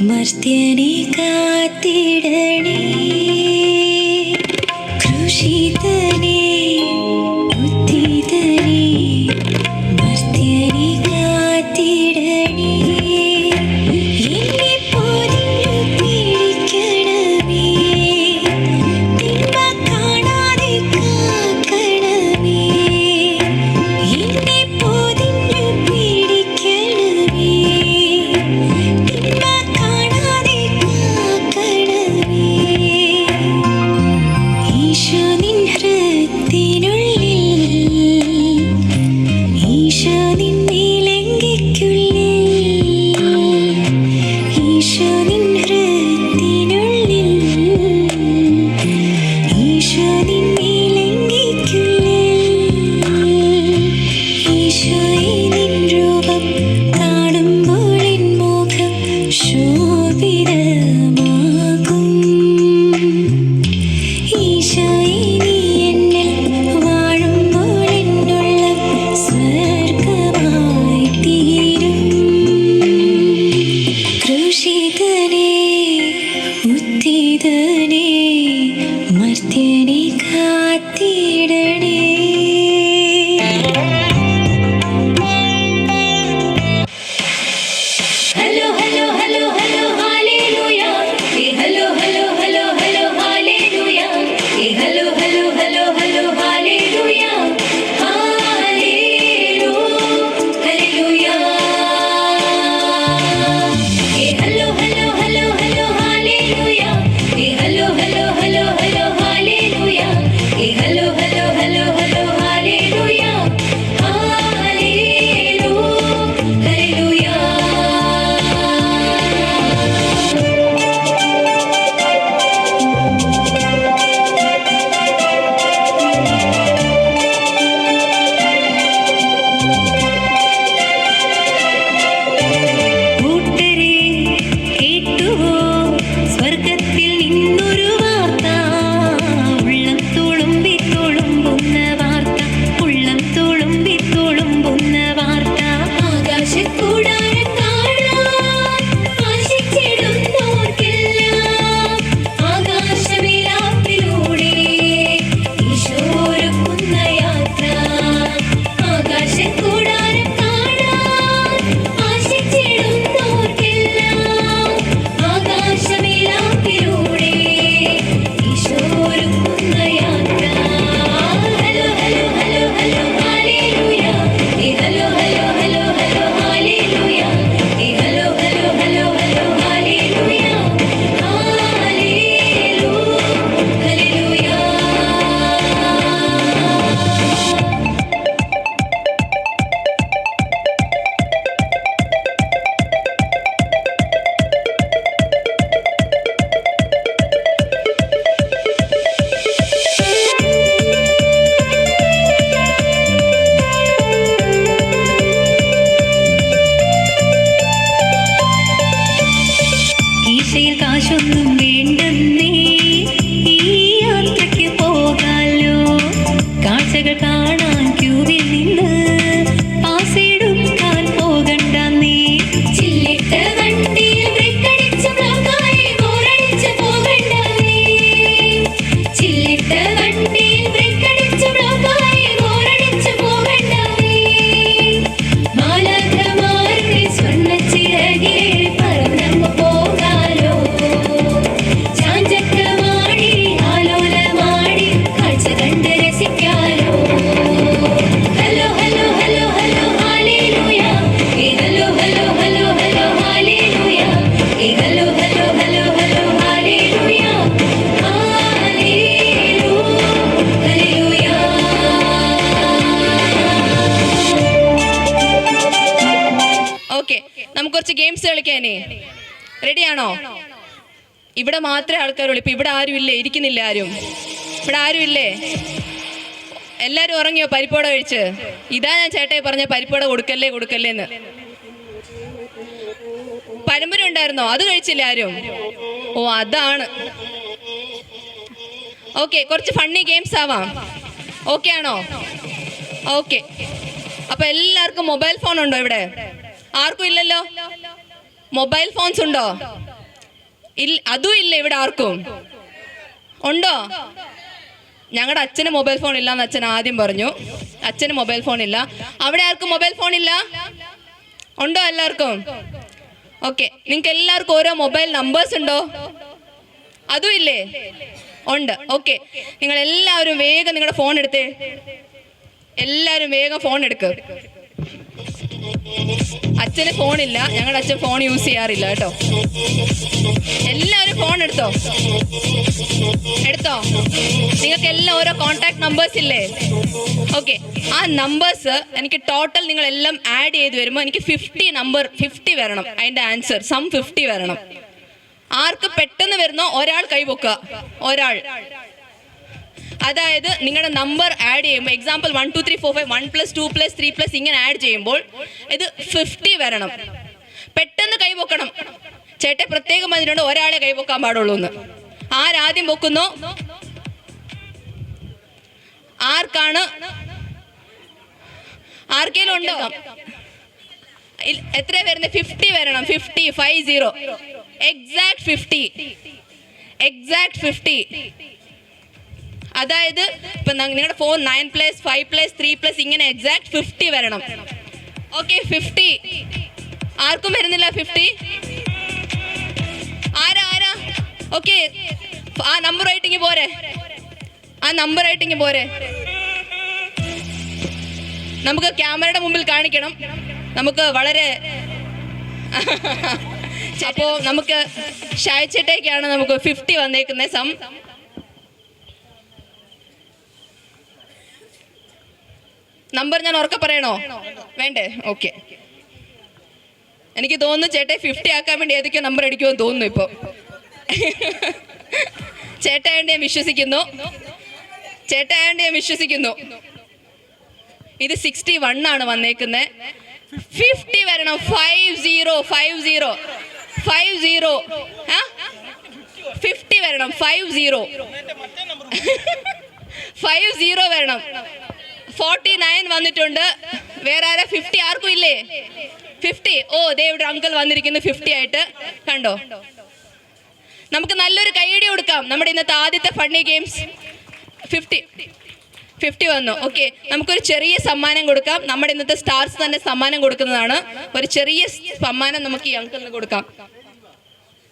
മർത്യനെ കാത്തിടണേ, ക്രൂശിതനേ ഉദ്ധിതനേ, മർത്യനെ കാത്തിടണേ. എന്നെ പൊതിഞ്ഞു പിടിക്കണമേ, തിന്മ കാണാതെ കാക്കണമേ. എന്നെ പൊതിഞ്ഞു പിടിക്കണമേ, തിന്മ കാണാതെ കാക്കണമേ. നാഥനേ മർത്യനെ കാത്തിടണേ. Hello hello hello hello hallelujah. Hello hello hello hello hallelujah. Hello hello hello hello hallelujah. ഹല്ലേലൂ hallelujah. Hello hello hello hello hallelujah. Hello hello hello hello hallelujah. Hello hello hello hello hallelujah. ഹല്ലേലൂ hallelujah. കൂട്ടരെ കേട്ടുവോ സ്വർഗത്തിൽ നിന്നൊരു വാർത്ത, ഉള്ളം തുളുമ്പി തുളുമ്പുന്ന വാർത്ത, ഉള്ളം തുളുമ്പി തുളുമ്പുന്ന വാർത്ത. ആകാശക്കൂടാരം കാണാൻ ആശിച്ചിടുന്നോർക്കെല്ലാം ആകാശവിലാപ്പിലൂടെ ഈശോ ഒരുക്കുന്ന യാത്ര. ആകാശക്കൂടാരം കാണാൻ ആശിച്ചിടുന്നോർക്കെല്ലാം ആകാശവിലാപ്പിലൂടെ ഈശോ ഒരുക്കുന്ന യാത്ര. Hello hello hello hello hallelujah. Hello hello hello hello hallelujah. Hello hello hello hello hallelujah. ഹല്ലേലൂ hallelujah. കീശയിൽ കാശൊന്നും വേണ്ടെന്നേ, ഈ യാത്രയ്ക്ക് പോകാലോ. കാഴ്ചകൾ കാണാൻ ക്യൂവിൽ നിന്ന് പാസെടുക്കാൻ പോകണ്ട നീ. ചില്ലിട്ട വണ്ടിയിൽ ബ്രേക്കടിച്ച് ബ്ലോക്കായി ബോറടിച്ച് പോകണ്ട നീ. ചില്ലിട്ട വണ്ടിയിൽ ബ്രേക്കടിച്ച് ബ്ലോക്കായി ബോറടിച്ച് പോകണ്ട നീ. മാലാഖമാരുടെ സ്വർണ്ണച്ചിറകിൽ പറന്നങ്ങ് പോകാലോ. ചാഞ്ചക്കമാടി ആലോലമാടി കാഴ്ച കണ്ട് രസിക്കാലോ. Hello hello hello hello hallelujah. Hello hello hello hello hallelujah. Hello hello hello hello hallelujah. ഹല്ലേലൂ hallelujah. Okay, നമുക്ക് കുറച്ച് ഗെയിംസ് കളിക്കാനേ. റെഡിയാണോ? ഇവിടെ മാത്രമേ ആൾക്കാരുള്ളൂ. ഇപ്പൊ ഇവിടെ ആരും ഇല്ലേ? ഇരിക്കുന്നില്ല ആരും? ഇവിടെ ആരും ഇല്ലേ? എല്ലാരും ഉറങ്ങിയോ? പരിപ്പോട കഴിച്ച്? ഇതാ ഞാൻ ചേട്ടായി പറഞ്ഞ പരിപ്പോട കൊടുക്കല്ലേ കൊടുക്കല്ലേന്ന്. പരമ്പര ഉണ്ടായിരുന്നോ? അത് കഴിച്ചില്ല ആരും? ഓ, അതാണ്. ഓക്കെ, കുറച്ച് ഫണ്ണി ഗെയിംസ് ആവാം. ഓക്കെ ആണോ? ഓക്കെ, അപ്പൊ എല്ലാവർക്കും മൊബൈൽ ഫോൺ ഉണ്ടോ ഇവിടെ? ആർക്കും ഇല്ലല്ലോ. മൊബൈൽ ഫോൺസ് ഉണ്ടോ? അതും ഇല്ല ഇവിടെ ആർക്കും. ഉണ്ടോ? ഞങ്ങളുടെ അച്ഛന് മൊബൈൽ ഫോൺ ഇല്ലാന്ന് അച്ഛൻ ആദ്യം പറഞ്ഞു. അച്ഛന് മൊബൈൽ ഫോൺ ഇല്ല. അവിടെ ആർക്കും മൊബൈൽ ഫോൺ ഇല്ല? ഉണ്ടോ എല്ലാവർക്കും? ഓക്കെ, നിങ്ങൾക്ക് എല്ലാവർക്കും ഓരോ മൊബൈൽ നമ്പേഴ്സ് ഉണ്ടോ? അതും ഇല്ലേ? ഉണ്ട്. ഓക്കെ, നിങ്ങൾ എല്ലാവരും വേഗം നിങ്ങളുടെ ഫോൺ എടുത്തേ. എല്ലാവരും വേഗം ഫോൺ എടുക്ക്. അച്ഛന് ഫോണില്ല. ഞങ്ങളുടെ അച്ഛൻ ഫോൺ യൂസ് ചെയ്യാറില്ല കേട്ടോ. എല്ലാവരും ഫോൺ എടുത്തോ. നിങ്ങൾക്ക് എല്ലാം ഓരോ കോൺടാക്ട് നമ്പേഴ്സ് ഇല്ലേ? ഓക്കെ, ആ നമ്പേഴ്സ് എനിക്ക് ടോട്ടൽ നിങ്ങൾ എല്ലാം ആഡ് ചെയ്ത് വരുമ്പോൾ എനിക്ക് 50 വരണം. അതിന്റെ ആൻസർ സം 50 വരണം. ആർക്ക് പെട്ടെന്ന് വരുന്നോ ഒരാൾ കൈപൊക്കുക. ഒരാൾ. അതായത് നിങ്ങളുടെ നമ്പർ ആഡ് ചെയ്യുമ്പോൾ എക്സാമ്പിൾ 1 2 3 4 5 1 + 2 + 3 + ഇങ്ങനെ ആഡ് ചെയ്യുമ്പോൾ ഇത് 50 വരണം. പെട്ടെന്ന് കൈപൊക്കണം. ചേട്ടൻ പ്രത്യേകം പറഞ്ഞിട്ടുണ്ട് ഒരാളെ കൈപൊക്കാൻ പാടുള്ളൂ എന്ന്. ആരാദ്യം പൊക്കുന്നോ ആർക്കാണ്? ആർക്കേലും ഉണ്ടോ? എത്ര വരുന്നത്? 50 വരണം. 50 എക്സാക്ട് 50. എക്സാക്ട് 50. അതായത് ഇപ്പം നിങ്ങളുടെ ഫോൺ 9+, 5+, 3+, ഇങ്ങനെ എക്സാക്ട് 50 വരണം. ഓക്കെ, 50. ആർക്കും വരുന്നില്ല 50? ആരാ? ഓക്കെ, ആ നമ്പർ ആയിട്ടിങ്ങ് പോരെ. നമുക്ക് ക്യാമറയുടെ മുമ്പിൽ കാണിക്കണം. നമുക്ക് വളരെ അപ്പോൾ നമുക്ക് ഷായച്ചേട്ടേക്കാണ് നമുക്ക് 50 വന്നേക്കുന്നത്. നമ്പർ ഞാൻ ഉറക്കെ പറയണോ? വേണ്ടേ? ഓക്കെ. എനിക്ക് തോന്നുന്നു ചേട്ടൻ 50 ആക്കാൻ വേണ്ടി ഏതൊക്കെയോ നമ്പർ അടിക്കുമെന്ന് തോന്നുന്നു ഇപ്പോൾ. ചേട്ടായണ്ട് ഞാൻ വിശ്വസിക്കുന്നു. ഇത് 61 ആണ് വന്നേക്കുന്നത്. 50 വരണം. 50 വരണം. 50 വരണം. 49 വന്നിട്ടുണ്ട്. വേറെ ആരാ 50? ആർക്കും ഇല്ലേ 50? ഓ, ദേവിടെ അങ്കിൾ വന്നിരിക്കുന്നു 50 ആയിട്ട്. കണ്ടോ? നമുക്ക് നല്ലൊരു കൈയടി കൊടുക്കാം. നമ്മുടെ ഇന്നത്തെ ആദ്യത്തെ ഫണ്ണി ഗെയിംസ് 50 വന്നു. ഓക്കെ, നമുക്കൊരു ചെറിയ സമ്മാനം കൊടുക്കാം. നമ്മുടെ ഇന്നത്തെ സ്റ്റാർസ് തന്നെ സമ്മാനം കൊടുക്കുന്നതാണ്. ഒരു ചെറിയ സമ്മാനം നമുക്ക് ഈ അങ്കിളിന് കൊടുക്കാം.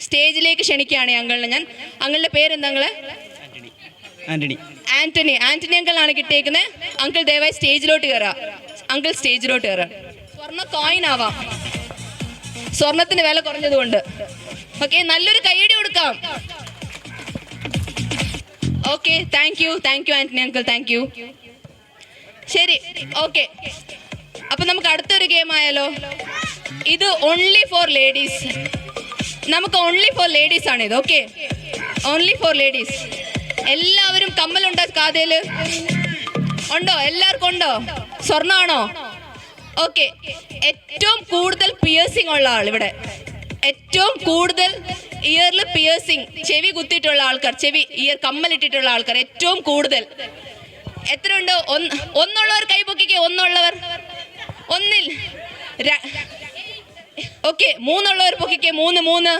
സ്റ്റേജിലേക്ക് ക്ഷണിക്കുകയാണ് ഈ അങ്കിളിനെ ഞാൻ. അങ്കിളിന്റെ പേരെന്താ? ആന്റണി അങ്കിളാണ് കിട്ടിയേക്കുന്നത്. അങ്കിൾ ദയവായി സ്റ്റേജിലോട്ട് കയറാം. സ്വർണ്ണ കോയിൻ ആവാം, സ്വർണത്തിന് വില കുറഞ്ഞതുകൊണ്ട്. ഓക്കെ, നല്ലൊരു കൈയടി കൊടുക്കാം. Okay, thank you Antony uncle, thank you. ശരി, ഓക്കെ. അപ്പൊ നമുക്ക് അടുത്തൊരു ഗെയിം ആയാലോ? ഇത് ഓൺലി ഫോർ ലേഡീസ്. നമുക്ക് ഓൺലി ഫോർ ലേഡീസ് ആണ് ഇത്. Okay, only for ladies. എല്ലാവരും കമ്മലുണ്ടോ? കാതേല് ഉണ്ടോ? എല്ലാവർക്കും ഉണ്ടോ? സ്വർണ്ണമാണോ? ഓക്കെ. ഏറ്റവും കൂടുതൽ പിയേഴ്സിംഗ് ഉള്ള ആൾ ഇവിടെ, ഏറ്റവും കൂടുതൽ ഇയറിൽ പിയേഴ്സിംഗ്, ചെവി കുത്തിയിട്ടുള്ള ആൾക്കാർ, ഇയർ കമ്മലിട്ടിട്ടുള്ള ആൾക്കാർ ഏറ്റവും കൂടുതൽ എത്ര ഉണ്ട്? ഒന്നുള്ളവർ കൈ പൊക്കിക്കേ. ഒന്നുള്ളവർ ഒന്നിൽ. ഓക്കെ, മൂന്നുള്ളവർ പൊക്കിക്കേ. മൂന്ന്.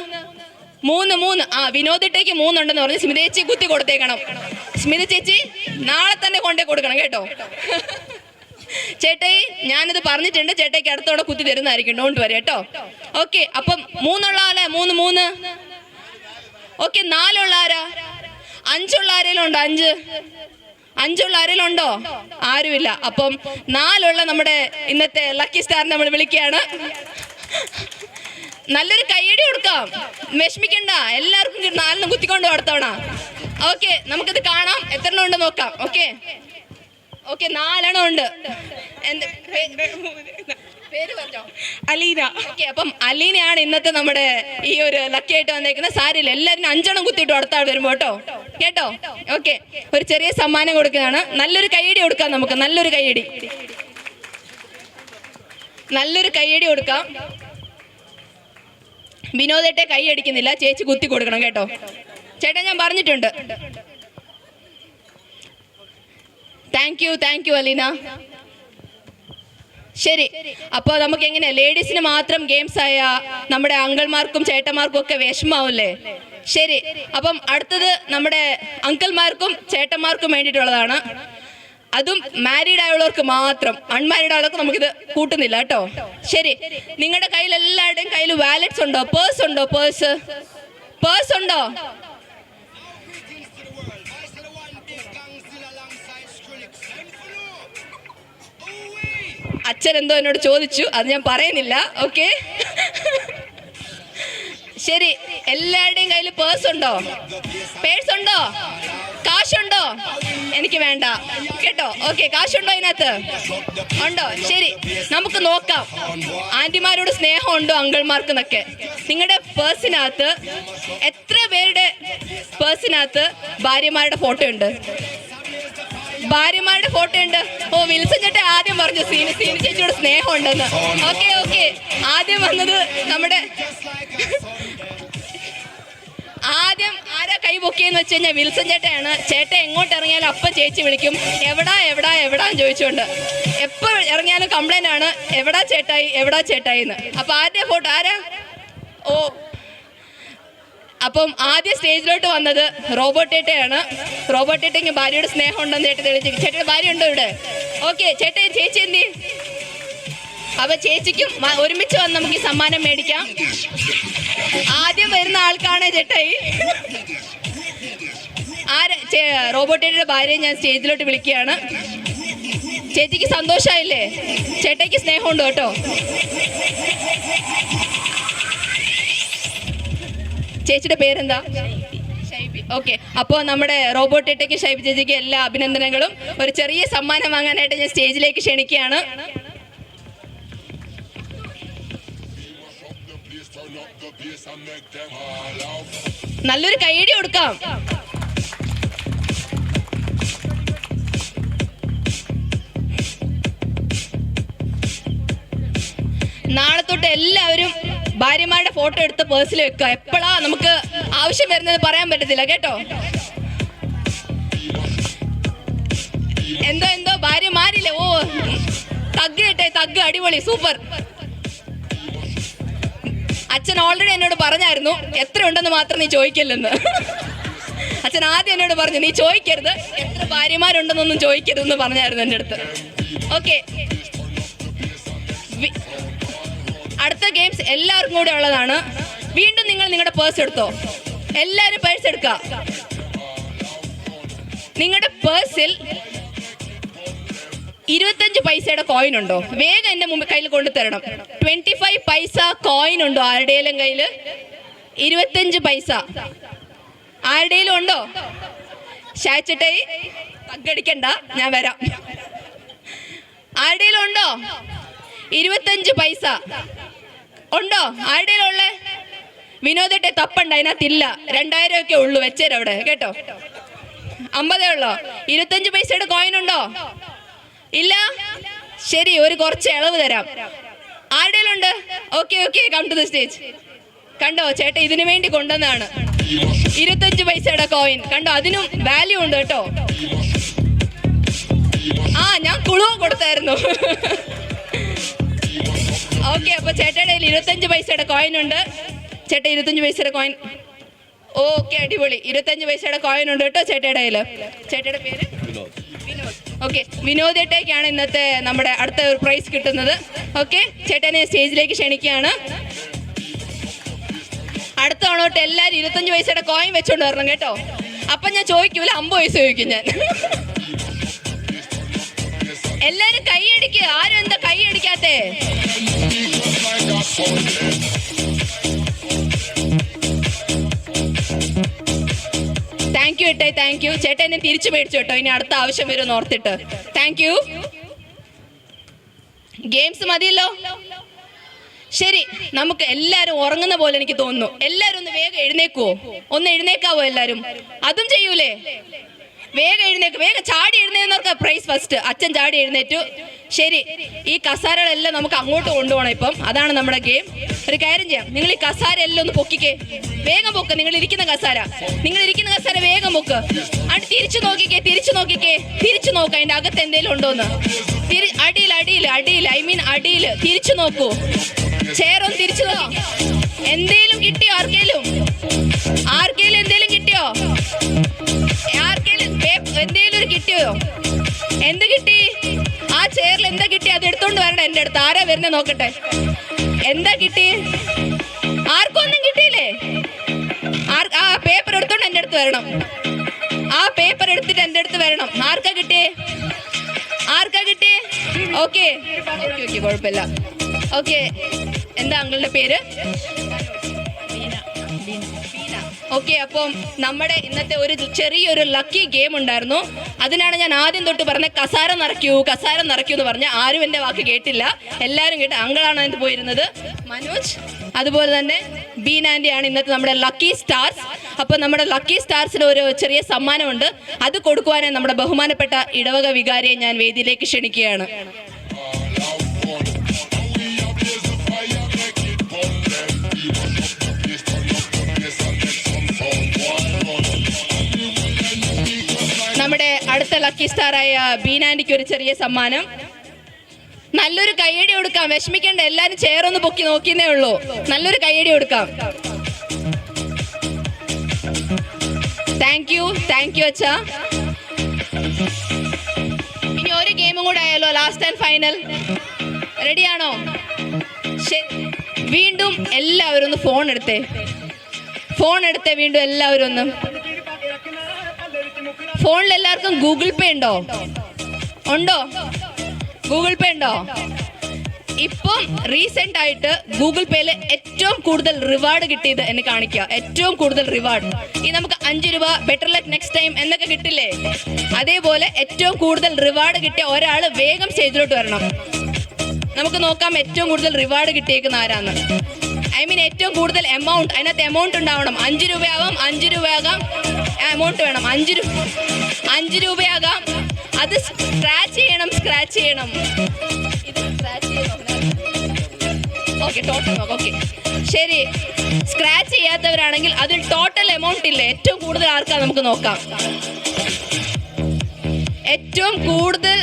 ആ, വിനോദിട്ടേക്ക് 3 ഉണ്ടെന്ന് പറഞ്ഞ് സ്മിത ചേച്ചി കുത്തി കൊടുത്തേക്കണം. സ്മിത ചേച്ചി നാളെ തന്നെ കൊണ്ടേ കൊടുക്കണം കേട്ടോ. ചേട്ടായി ഞാനിത് പറഞ്ഞിട്ടുണ്ട്. ചേട്ടായിക്ക് അടുത്തോടെ കുത്തി തരുന്നതായിരിക്കും. ഡോണ്ട് വരി കേട്ടോ. ഓക്കെ, അപ്പം 3 ഉള്ള ആളെ 3. ഓക്കെ, 4 ഉള്ള ആരാ? 5 ഉള്ള ആരെങ്കിലും ഉണ്ടോ? 5 ഉള്ള ആരെങ്കിലും ഉണ്ടോ? ആരുമില്ല. അപ്പം 4 ഉള്ള നമ്മുടെ ഇന്നത്തെ ലക്കി സ്റ്റാറിനെ നമ്മൾ വിളിക്കുകയാണ്. നല്ലൊരു കൈയടി കൊടുക്കാം. വിഷമിക്കണ്ട, എല്ലാവർക്കും 4 കുത്തിക്കൊണ്ട് അടുത്തവണ. ഓക്കെ, നമുക്കിത് കാണാം. എത്ര എണ്ണം ഉണ്ട് നോക്കാം. ഓക്കെ, 4 എണ്ണം ഉണ്ട്. പേര് പറഞ്ഞോ? അലീന. ഓക്കെ, അപ്പം അലീനയാണ് ഇന്നത്തെ നമ്മുടെ ഈ ഒരു ലക്കി ആയിട്ട് വന്നേക്കുന്നത്. സാരില്ല, എല്ലാവരും 5 എണ്ണം കുത്തിയിട്ടു അടുത്ത ആൾ വരുമ്പോ കേട്ടോ. ഓക്കെ, ഒരു ചെറിയ സമ്മാനം കൊടുക്കുന്നതാണ്. നല്ലൊരു കൈയടി കൊടുക്കാം നമുക്ക്. നല്ലൊരു കൈയടി കൊടുക്കാം. വിനോദേട്ടെ കൈ അടിക്കുന്നില്ല, ചേച്ചി കുത്തി കൊടുക്കണം കേട്ടോ. ചേട്ടാ ഞാൻ പറഞ്ഞിട്ടുണ്ട്. Thank you Aleena. ശരി, അപ്പോൾ നമുക്ക് എങ്ങനെ ലേഡീസിന് മാത്രം ഗെയിംസ് ആയ നമ്മുടെ അങ്കിൾമാർക്കും ചേട്ടന്മാർക്കും ഒക്കെ വിഷമാവൂല്ലേ? ശരി, അപ്പം അടുത്തത് നമ്മുടെ അങ്കിൾമാർക്കും ചേട്ടന്മാർക്കും വേണ്ടിയിട്ടുള്ളതാണ്. അതും മാരീഡ് ആയുള്ളവർക്ക് മാത്രം. അൺമാരീഡ് ആയുള്ളവർക്ക് നമുക്കിത് കൂട്ടുന്നില്ല കേട്ടോ. ശരി, നിങ്ങളുടെ കയ്യിൽ എല്ലാവരുടെയും കയ്യിൽ വാലറ്റ്സ് ഉണ്ടോ? പേഴ്സ് ഉണ്ടോ? പേഴ്സ് ഉണ്ടോ? അച്ഛൻ എന്തോ എന്നോട് ചോദിച്ചു, അത് ഞാൻ പറയുന്നില്ല. ഓക്കെ, ശരി, എല്ലാവരുടെയും കയ്യിൽ പേഴ്സ് ഉണ്ടോ? കാശുണ്ടോ? എനിക്ക് വേണ്ട കേട്ടോ. ഓക്കെ, കാശുണ്ടോ അതിനകത്ത്? ഉണ്ടോ? ശരി, നമുക്ക് നോക്കാം ആന്റിമാരോട് സ്നേഹം ഉണ്ടോ അങ്കിൾമാർക്കെന്നൊക്കെ. നിങ്ങളുടെ പേഴ്സിനകത്ത് എത്ര പേരുടെ പേഴ്സിനകത്ത് ഭാര്യമാരുടെ ഫോട്ടോ ഉണ്ട്? ഓ, വിൽസൺ ചേട്ടൻ ആദ്യം പറഞ്ഞു സീനി ചേച്ചിയോട് സ്നേഹം ഉണ്ടെന്ന്. ഓക്കെ, ആദ്യം വന്നത് നമ്മുടെ ആദ്യം ആരാ കൈ പൊക്കിയെന്ന് വെച്ച് കഴിഞ്ഞാൽ വിൽസൺ ചേട്ടയാണ്. ചേട്ടൻ എങ്ങോട്ട് ഇറങ്ങിയാലും അപ്പം ചേച്ചി വിളിക്കും, എവിടാന്ന് ചോദിച്ചുകൊണ്ട്. എപ്പോൾ ഇറങ്ങിയാലും കംപ്ലൈന്റ് ആണ്, എവിടാ ചേട്ടായി എന്ന്. അപ്പൊ ആരുടെ ഫോട്ടോ? ആരാ? ഓ, അപ്പം ആദ്യം സ്റ്റേജിലോട്ട് വന്നത് റോബോട്ടേട്ടയാണ്. റോബോട്ടേട്ടയ്ക്ക് ഭാര്യയുടെ സ്നേഹം ഉണ്ടെന്ന് ചേട്ടൻ തെളിയിച്ചു. ചേട്ടയുടെ ഭാര്യ ഉണ്ടോ ഇവിടെ? ഓക്കെ, ചേച്ചി എന്തി? അപ്പൊ ചേച്ചിക്കും ഒരുമിച്ച് വന്ന് നമുക്ക് ഈ സമ്മാനം മേടിക്കാം. ആദ്യം വരുന്ന ആൾക്കാണ് ചേട്ടായി. റോബോട്ടേട്ടയുടെ ഭാര്യയെ ഞാൻ സ്റ്റേജിലോട്ട് വിളിക്കുകയാണ്. ചേച്ചിക്ക് സന്തോഷമായില്ലേ? ചേട്ടയ്ക്ക് സ്നേഹമുണ്ടോ കേട്ടോ? ചേച്ചിയുടെ പേരെന്താ? ഓക്കെ, അപ്പോൾ നമ്മുടെ റോബോട്ടേട്ടയ്ക്ക് ഷൈബി ചേച്ചിക്ക് എല്ലാ അഭിനന്ദനങ്ങളും. ഒരു ചെറിയ സമ്മാനം വാങ്ങാനായിട്ട് ഞാൻ സ്റ്റേജിലേക്ക് ക്ഷണിക്കുകയാണ്. നല്ലൊരു കൈയടി കൊടുക്കാം. നാളെ തൊട്ട് എല്ലാവരും ഭാര്യമാരുടെ ഫോട്ടോ എടുത്ത് പേഴ്സിൽ വെക്കുക. എപ്പോഴാ നമുക്ക് ആവശ്യം വരുന്നത് പറയാൻ പറ്റത്തില്ല കേട്ടോ. എന്തോ ഭാര്യമാരില്ലേ? ഓ, തഗ് കേട്ടെ, തഗ് അടിപൊളി, സൂപ്പർ. അച്ഛൻ ഓൾറെഡി എന്നോട് പറഞ്ഞായിരുന്നു എത്ര ഉണ്ടെന്ന് മാത്രം നീ ചോദിക്കല്ലെന്ന്. അച്ഛൻ ആദ്യം എന്നോട് പറഞ്ഞു നീ ചോദിക്കരുത്, എത്ര ഭാര്യമാരുണ്ടെന്നൊന്നും ചോദിക്കരുതെന്ന് പറഞ്ഞായിരുന്നു എൻ്റെ അടുത്ത്. ഓക്കെ, അടുത്ത ഗെയിംസ് എല്ലാവർക്കും കൂടെ ഉള്ളതാണ്. വീണ്ടും നിങ്ങൾ നിങ്ങളുടെ പേഴ്സ് എടുത്തോ. എല്ലാവരും പേഴ്സ് എടുക്കുക. നിങ്ങളുടെ പേഴ്സിൽ 25 പൈസയുടെ കോയിൻ ഉണ്ടോ? വേഗം എൻ്റെ മുമ്പിൽ കയ്യിൽ കൊണ്ടുതരണം. 25 പൈസ കോയിൻ ഉണ്ടോ ആരുടെയും കയ്യിൽ? 25 പൈസ ആരുടെയും ഉണ്ടോ? ഷാച്ചിട്ടേ തగ్గടിക്കണ്ട, ഞാൻ വരാം. ആരുടെയും ഉണ്ടോ 25 പൈസ? ഉണ്ടോ ആരുടെയും ഉള്ളേ? വിനോദട്ടെ തപ്പണ്ട, അതിനകത്തില്ല. 2000 ഒക്കെ ഉള്ളൂ, വെച്ചേരവിടെ കേട്ടോ. 50 ഉള്ളോ? 25 പൈസയുടെ കോയിൻ ഉണ്ടോ? ഇല്ല. ശരി, ഒരു കുറച്ച് ഇളവ് തരാം. ആരുടെയും ഉണ്ട്? Okay, come to the stage. കണ്ടോ ചേട്ടാ, ഇതിനു വേണ്ടി കൊണ്ടുവന്നാണ് 25 പൈസയുടെ കോയിൻ. കണ്ടോ, അതിനും വാല്യൂ ഉണ്ട് കേട്ടോ. ഞാൻ കുളു കൊടുത്തായിരുന്നു. ഓക്കെ, അപ്പൊ ചേട്ടയുടെ 25 പൈസയുടെ കോയിൻ ഉണ്ട്. ചേട്ടാ 25 പൈസയുടെ കോയിൻ. ഓക്കെ, അടിപൊളി. 25 പൈസയുടെ കോയിൻ ഉണ്ട് കേട്ടോ ചേട്ടയുടെ കയ്യിൽ. ചേട്ടയുടെ പേര് വിനോദ്. ഓക്കെ, വിനോദ് ചേട്ടയ്ക്കാണ് ഇന്നത്തെ നമ്മുടെ അടുത്ത ഒരു പ്രൈസ് കിട്ടുന്നത്. ഓക്കെ, ചേട്ടനെ സ്റ്റേജിലേക്ക് ക്ഷണിക്കുകയാണ്. അടുത്ത തവണ എല്ലാവരും 25 പൈസയുടെ കോയിൻ വെച്ചോണ്ട് വരണം കേട്ടോ. അപ്പൊ ഞാൻ ചോദിക്കൂല, 50 പൈസ ചോദിക്കും ഞാൻ. എല്ലാരും കൈയടിക്കുക. ആരും എന്താ കൈയടിക്കാത്തേ? താങ്ക് യു ഏട്ടായി, താങ്ക് യു. ചേട്ടൻ എന്നെ തിരിച്ചു മേടിച്ചു കേട്ടോ, ഇനി അടുത്ത ആവശ്യം വരുമെന്ന് ഓർത്തിട്ട്. Thank you. ഗെയിംസ് മതിയല്ലോ. ശരി, നമുക്ക് എല്ലാവരും ഉറങ്ങുന്ന പോലെ എനിക്ക് തോന്നുന്നു. എല്ലാവരും ഒന്ന് വേഗം എഴുന്നേക്കുവോ? ഒന്ന് എഴുന്നേക്കാവോ എല്ലാവരും? അതും ചെയ്യൂലേ? വേഗം എഴുന്നേക്ക്, വേഗം ചാടി എഴുന്നേന്നവർക്ക് പ്രൈസ് ഫസ്റ്റ്. അച്ഛൻ ചാടി എഴുന്നേറ്റു. ശരി, ഈ കസാരകളെല്ലാം നമുക്ക് അങ്ങോട്ട് കൊണ്ടുപോകണം. ഇപ്പം അതാണ് നമ്മുടെ ഗെയിം. ഒരു കാര്യം ചെയ്യാം, നിങ്ങൾ ഈ കസാര എല്ലാം ഒന്ന് പൊക്കിക്കേ. വേഗം പൊക്ക്. നിങ്ങൾ ഇരിക്കുന്ന കസാര വേഗം പൊക്ക്. അത് തിരിച്ചു നോക്കിക്കേ. തിരിച്ചു നോക്ക്, അതിന്റെ അകത്ത് എന്തെങ്കിലും ഉണ്ടോന്ന്. അടിയിൽ തിരിച്ചു നോക്കൂ. ചെയറൊന്ന് തിരിച്ചു നോക്കി. എന്തേലും കിട്ടിയോ? ആർക്കേലും എന്തേലും കിട്ടിയോ? എന്തേലും കിട്ടിയോ? എന്ത് കിട്ടി? ആ ചെയറിൽ എന്താ കിട്ടി? അത് എടുത്തോണ്ട് വരണം എൻ്റെ അടുത്ത്. ആരാ വരുന്നത് നോക്കട്ടെ. എന്താ കിട്ടി? ആർക്കും ഒന്നും കിട്ടിയില്ലേ? ആ പേപ്പർ എടുത്തോണ്ട് എൻ്റെ അടുത്ത് വരണം. ആ പേപ്പർ എടുത്തിട്ട് എൻ്റെ അടുത്ത് വരണം. ആർക്കാ കിട്ടിയേ? ഓക്കെ, കുഴപ്പമില്ല. ഓക്കെ, എന്താ അങ്ങളുടെ പേര്? ഓക്കെ, അപ്പം നമ്മുടെ ഇന്നത്തെ ഒരു ചെറിയൊരു ലക്കി ഗെയിം ഉണ്ടായിരുന്നു. അതിനാണ് ഞാൻ ആദ്യം തൊട്ട് പറഞ്ഞത് കസാര നിറയ്ക്കൂ എന്ന് പറഞ്ഞ. ആരും എൻ്റെ വാക്ക് കേട്ടില്ല. എല്ലാവരും കേട്ട്. അങ്കിളാണ് അതിന് പോയിരുന്നത്, മനോജ്. അതുപോലെ തന്നെ ബീന ആൻറ്റിയാണ് ഇന്നത്തെ നമ്മുടെ ലക്കി സ്റ്റാർസ്. അപ്പം നമ്മുടെ ലക്കി സ്റ്റാർസിൽ ഒരു ചെറിയ സമ്മാനമുണ്ട്. അത് കൊടുക്കുവാനായി നമ്മുടെ ബഹുമാനപ്പെട്ട ഇടവക വികാരിയെ ഞാൻ വേദിയിലേക്ക് ക്ഷണിക്കുകയാണ്. നമ്മുടെ അടുത്ത ലക്കി സ്റ്റാറായ ബീനാൻഡിക്ക് ഒരു ചെറിയ സമ്മാനം. നല്ലൊരു കയ്യടി കൊടുക്കാം. വിഷമിക്കേണ്ട, എല്ലാരും ചെയറൊന്ന് പൊക്കി നോക്കിയെന്നേ ഉള്ളൂ. നല്ലൊരു കയ്യടി കൊടുക്കാം. താങ്ക് യു അച്ഛാ. ഇനി ഒരു ഗെയിമും കൂടെ ആയാലോ, ലാസ്റ്റ് ആൻഡ് ഫൈനൽ. റെഡിയാണോ? വീണ്ടും എല്ലാവരും ഒന്ന് ഫോൺ എടുത്തേ വീണ്ടും എല്ലാവരും ഒന്ന്. ഫോണിൽ എല്ലാവർക്കും ഗൂഗിൾ പേ ഉണ്ടോ? ഗൂഗിൾ പേ ഉണ്ടോ? ഇപ്പം റീസെന്റ് ആയിട്ട് ഗൂഗിൾ പേയിൽ ഏറ്റവും കൂടുതൽ റിവാർഡ് കിട്ടിയത് എന്നെ കാണിക്കുക. ഏറ്റവും കൂടുതൽ റിവാർഡ് ഈ നമുക്ക് 5 രൂപ, ബെറ്റർ ലക്ക് നെക്സ്റ്റ് ടൈം എന്നൊക്കെ കിട്ടില്ലേ, അതേപോലെ ഏറ്റവും കൂടുതൽ റിവാർഡ് കിട്ടിയ ഒരാൾ വേഗം സ്റ്റേജിലോട്ട് വരണം. നമുക്ക് നോക്കാം ഏറ്റവും കൂടുതൽ റിവാർഡ് കിട്ടിയേക്കുന്ന ആരാന്ന്. ഐ മീൻ ഏറ്റവും കൂടുതൽ എമൗണ്ട്, അതിനകത്ത് എമൗണ്ട് ഉണ്ടാവണം. 5 രൂപയാകാം, 5 രൂപയാകാം, എമൗണ്ട് വേണം. 5 രൂപയാകാം. അത് സ്ക്രാച്ച് ചെയ്യണം. ഇത് സ്ക്രാച്ച് ചെയ്യണം. ഓക്കെ, ടോട്ടൽ ഓക്കെ, ശരി. സ്ക്രാച്ച് ചെയ്യാത്തവരാണെങ്കിൽ അതിൽ ടോട്ടൽ എമൗണ്ട് ഇല്ല. ഏറ്റവും കൂടുതൽ ആർക്കാ നമുക്ക് നോക്കാം. ഏറ്റവും കൂടുതൽ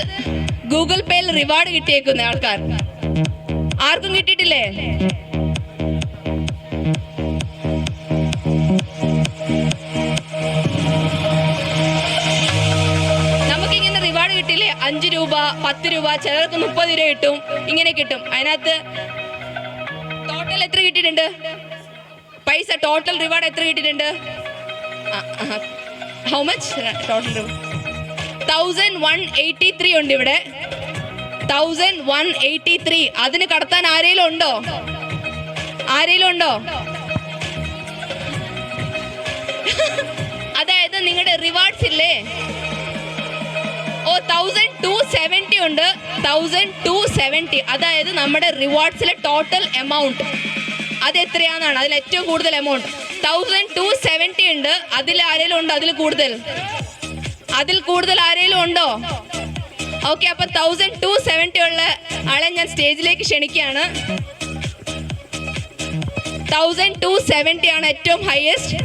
ഗൂഗിൾ പേയിൽ റിവാർഡ് കിട്ടിയേക്കുന്ന ആൾക്കാർ ആർക്കും കിട്ടിയിട്ടില്ലേ? നമുക്കിങ്ങനെ റിവാർഡ് കിട്ടില്ലേ? 5 രൂപ, 10 രൂപ, ചിലർക്ക് 30 രൂപ കിട്ടും, ഇങ്ങനെ കിട്ടും. അതിനകത്ത് ടോട്ടൽ എത്ര കിട്ടിയിട്ടുണ്ട്? പൈസ ടോട്ടൽ റിവാർഡ് എത്ര കിട്ടിയിട്ടുണ്ട്? How much total reward? 1183 ഉണ്ട് ഇവിടെ. 1183. അതിന് കടത്താൻ ആരെങ്കിലും ഉണ്ടോ? അതായത് നിങ്ങളുടെ റിവാർഡ്സ് ഇല്ലേ? 1270 ഉണ്ട്. 1270. അതായത് നമ്മുടെ റിവാർഡ്സിലെ ടോട്ടൽ എമൗണ്ട് അത് എത്രയാണെന്നാണ്. അതിൽ ഏറ്റവും കൂടുതൽ എമൗണ്ട് 1270 ഉണ്ട്. അതിൽ ആരെങ്കിലും ഉണ്ടോ? അതിൽ കൂടുതൽ ആരെങ്കിലും ഉണ്ടോ? ഓക്കെ, അപ്പൊ 1270 ഉള്ള ആളെ ഞാൻ സ്റ്റേജിലേക്ക് ക്ഷണിക്കുകയാണ്. 1270 ആണ് ഏറ്റവും ഹയസ്റ്റ്.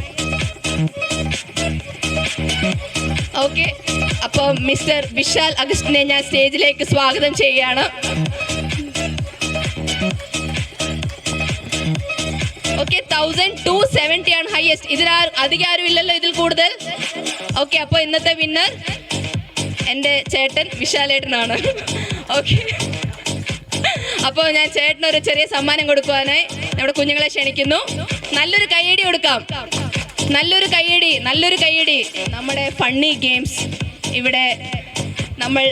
ഓക്കെ, അപ്പോൾ മിസ്റ്റർ വിശാൽ അഗസ്റ്റിനെ ഞാൻ സ്റ്റേജിലേക്ക് സ്വാഗതം ചെയ്യുകയാണ്. ഓക്കെ, 1270 ആണ് ഹയസ്റ്റ്. ഇതിൽ അധികം ആരും ഇല്ലല്ലോ ഇതിൽ കൂടുതൽ. ഓക്കെ, അപ്പോൾ ഇന്നത്തെ വിന്നർ എൻ്റെ ചേട്ടൻ വിശാലേട്ടനാണ്. ഓക്കെ, അപ്പോൾ ഞാൻ ചേട്ടനൊരു ചെറിയ സമ്മാനം കൊടുക്കുവാനായി നമ്മുടെ കുഞ്ഞുങ്ങളെ ക്ഷണിക്കുന്നു. നല്ലൊരു കയ്യടി കൊടുക്കാം. നല്ലൊരു കയ്യടി. നമ്മുടെ ഫണ്ണി ഗെയിംസ് ഇവിടെ നമ്മൾ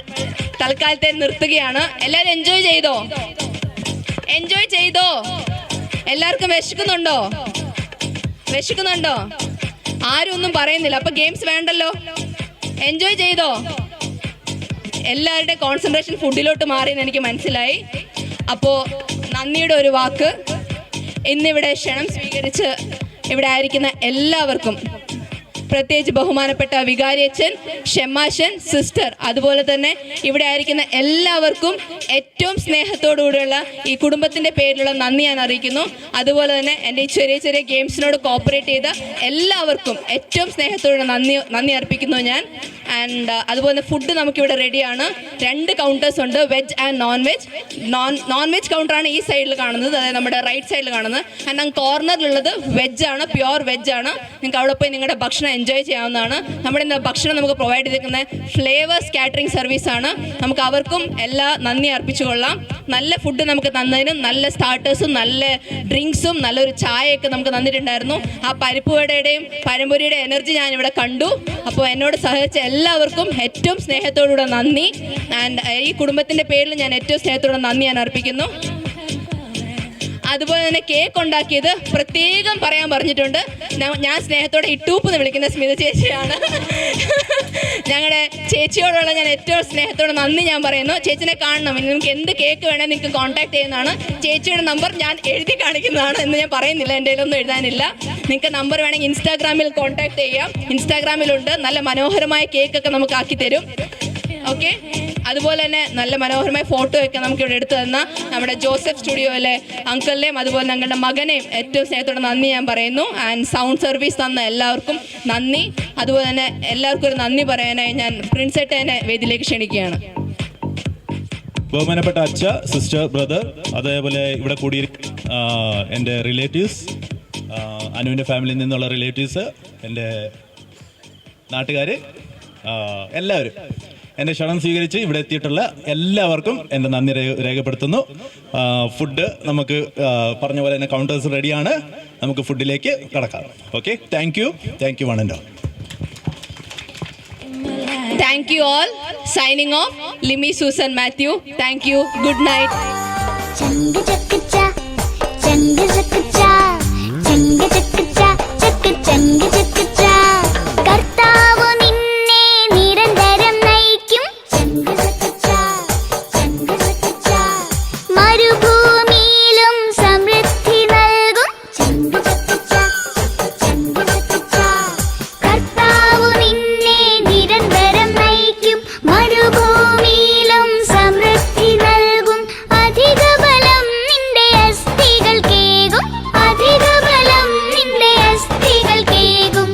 തൽക്കാലത്തെ നിർത്തുകയാണ്. എല്ലാവരും എൻജോയ് ചെയ്തോ? എല്ലാവർക്കും വിശക്കുന്നുണ്ടോ? ആരും ഒന്നും പറയുന്നില്ല. അപ്പൊ ഗെയിംസ് വേണ്ടല്ലോ. എൻജോയ് ചെയ്തോ? എല്ലാവരുടെയും കോൺസെൻട്രേഷൻ ഫുഡിലോട്ട് മാറിയെന്ന് എനിക്ക് മനസ്സിലായി. അപ്പോൾ നന്ദിയുടെ ഒരു വാക്ക്. ഇന്നിവിടെ ക്ഷണം സ്വീകരിച്ച് ഇവിടെ ആയിരിക്കുന്ന എല്ലാവർക്കും, പ്രത്യേകിച്ച് ബഹുമാനപ്പെട്ട വികാരിയച്ഛൻ, ഷെമ്മാശൻ, സിസ്റ്റർ, അതുപോലെ തന്നെ ഇവിടെ ആയിരിക്കുന്ന എല്ലാവർക്കും ഏറ്റവും സ്നേഹത്തോടുകൂടിയുള്ള ഈ കുടുംബത്തിൻ്റെ പേരിലുള്ള നന്ദി ഞാൻ അറിയിക്കുന്നു. അതുപോലെ തന്നെ എൻ്റെ ഈ ചെറിയ ചെറിയ ഗെയിംസിനോട് കോപ്പറേറ്റ് ചെയ്ത എല്ലാവർക്കും ഏറ്റവും സ്നേഹത്തോടെ നന്ദി അർപ്പിക്കുന്നു ഞാൻ. ആൻഡ് അതുപോലെ ഫുഡ് നമുക്കിവിടെ റെഡിയാണ്. 2 കൗണ്ടേഴ്സ് ഉണ്ട്, veg and non veg. Non veg കൗണ്ടറാണ് ഈ സൈഡിൽ കാണുന്നത്, അതായത് നമ്മുടെ റൈറ്റ് സൈഡിൽ കാണുന്നത്. ആൻഡ് അങ്ങ് കോർണറിലുള്ളത് വെജാണ്, പ്യുവർ വെജാണ്. നിങ്ങൾക്ക് അവിടെ പോയി നിങ്ങളുടെ ഭക്ഷണം എൻജോയ് ചെയ്യാവുന്നതാണ്. നമ്മുടെ ഇന്ന് ഭക്ഷണം നമുക്ക് പ്രൊവൈഡ് ചെയ്തിരിക്കുന്ന ഫ്ലേവേഴ്സ് കാറ്ററിംഗ് സർവീസാണ്. നമുക്ക് അവർക്കും എല്ലാ നന്ദി അർപ്പിച്ചുകൊള്ളാം. നല്ല ഫുഡ് നമുക്ക് തന്നതിനും നല്ല സ്റ്റാർട്ടേഴ്സും നല്ല ഡ്രിങ്ക്സും നല്ലൊരു ചായയൊക്കെ നമുക്ക് തന്നിട്ടുണ്ടായിരുന്നു. ആ പരിപ്പുവടയുടെയും പഴംപൊരിയുടെ എനർജി ഞാനിവിടെ കണ്ടു. അപ്പോൾ എന്നോട് സഹകരിച്ച എല്ലാവർക്കും ഏറ്റവും സ്നേഹത്തോടുകൂടെ നന്ദി. ആൻഡ് ഈ കുടുംബത്തിൻ്റെ പേരിൽ ഞാൻ ഏറ്റവും സ്നേഹത്തോടെ നന്ദി ഞാൻ അർപ്പിക്കുന്നു. അതുപോലെ തന്നെ കേക്ക് ഉണ്ടാക്കിയത് പ്രത്യേകം പറയാൻ പറഞ്ഞിട്ടുണ്ട്. ഞാൻ സ്നേഹത്തോടെ ഇട്ടൂപ്പ് എന്ന് വിളിക്കുന്ന സ്മിത ചേച്ചിയാണ്. ഞങ്ങളുടെ ചേച്ചിയോടുള്ള ഞാൻ ഏറ്റവും സ്നേഹത്തോടെ നന്ദി ഞാൻ പറയുന്നു. ചേച്ചിനെ കാണണം. ഇനി നിങ്ങൾക്ക് എന്ത് കേക്ക് വേണമെങ്കിൽ നിങ്ങൾക്ക് കോൺടാക്ട് ചെയ്യുന്നതാണ്. ചേച്ചിയുടെ നമ്പർ ഞാൻ എഴുതി കാണിക്കുന്നതാണ് എന്ന് ഞാൻ പറയുന്നില്ല, എൻ്റെ കയ്യിലൊന്നും എഴുതാനില്ല. നിങ്ങൾക്ക് നമ്പർ വേണമെങ്കിൽ ഇൻസ്റ്റാഗ്രാമിൽ കോൺടാക്ട് ചെയ്യാം. ഇൻസ്റ്റാഗ്രാമിലുണ്ട്. നല്ല മനോഹരമായ കേക്കൊക്കെ നമുക്ക് ആക്കി തരും. ഓക്കെ, അതുപോലെ തന്നെ നല്ല മനോഹരമായ ഫോട്ടോ ഒക്കെ നമുക്ക് ഇവിടെ എടുത്തു തന്ന നമ്മുടെ ജോസഫ് സ്റ്റുഡിയോയിലെ അങ്കിളിനെയും അതുപോലെ ഞങ്ങളുടെ മകനെയും ഏറ്റവും സ്നേഹത്തോടെ നന്ദി ഞാൻ പറയുന്നു. ആൻഡ് സൗണ്ട് സർവീസ് തന്ന എല്ലാവർക്കും നന്ദി. അതുപോലെ തന്നെ എല്ലാവർക്കും ഒരു നന്ദി പറയാനായി ഞാൻ പ്രിൻസേട്ടനെ വേദിയിലേക്ക് ക്ഷണിക്കുകയാണ്. ബഹുമാനപ്പെട്ട അച്ഛ, സിസ്റ്റർ, ബ്രദർ, അതേപോലെ ഇവിടെ കൂടിയിരിക്കുന്ന എൻ്റെ റിലേറ്റീവ്സ്, അനുവിൻ്റെ ഫാമിലിയിൽ നിന്നുള്ള റിലേറ്റീവ്സ്, എൻ്റെ നാട്ടുകാർ, എല്ലാവരും എൻ്റെ ക്ഷണം സ്വീകരിച്ച് ഇവിടെ എത്തിയിട്ടുള്ള എല്ലാവർക്കും എൻ്റെ നന്ദി രേഖപ്പെടുത്തുന്നു. ഫുഡ് നമുക്ക് പറഞ്ഞ പോലെ തന്നെ കൗണ്ടേഴ്സ് റെഡിയാണ്. നമുക്ക് ഫുഡിലേക്ക് കടക്കാം. Okay, thank you one and all. Thank you all. Signing off, Limi Susan Matthew. Thank you. Good night. ചങ്ക ചക്കച്ച ചങ്ക ചക്കച്ച ചങ്ക ചക്കച്ച ചക്ക ചങ്ക ചക്കച്ച കർത്താവ് നിന്നെ നിരന്തരം നയിക്കും. ചങ്ക ചക്കച്ച ചങ്ക ചക്കച്ച മരുഭൂമിയിലും സമൃദ്ധി നൽകും. ചങ്ക ചക്കച്ച ചങ്ക ചക്കച്ച കർത്താവ് നിന്നെ നിരന്തരം നയിക്കും. മരുഭൂമിയിലും സമൃദ്ധി നൽകും. അധിക ബലം നിന്റെ അസ്ഥികൾ കേകും. അധിക ബലം നിന്റെ അസ്ഥികൾ കേകും.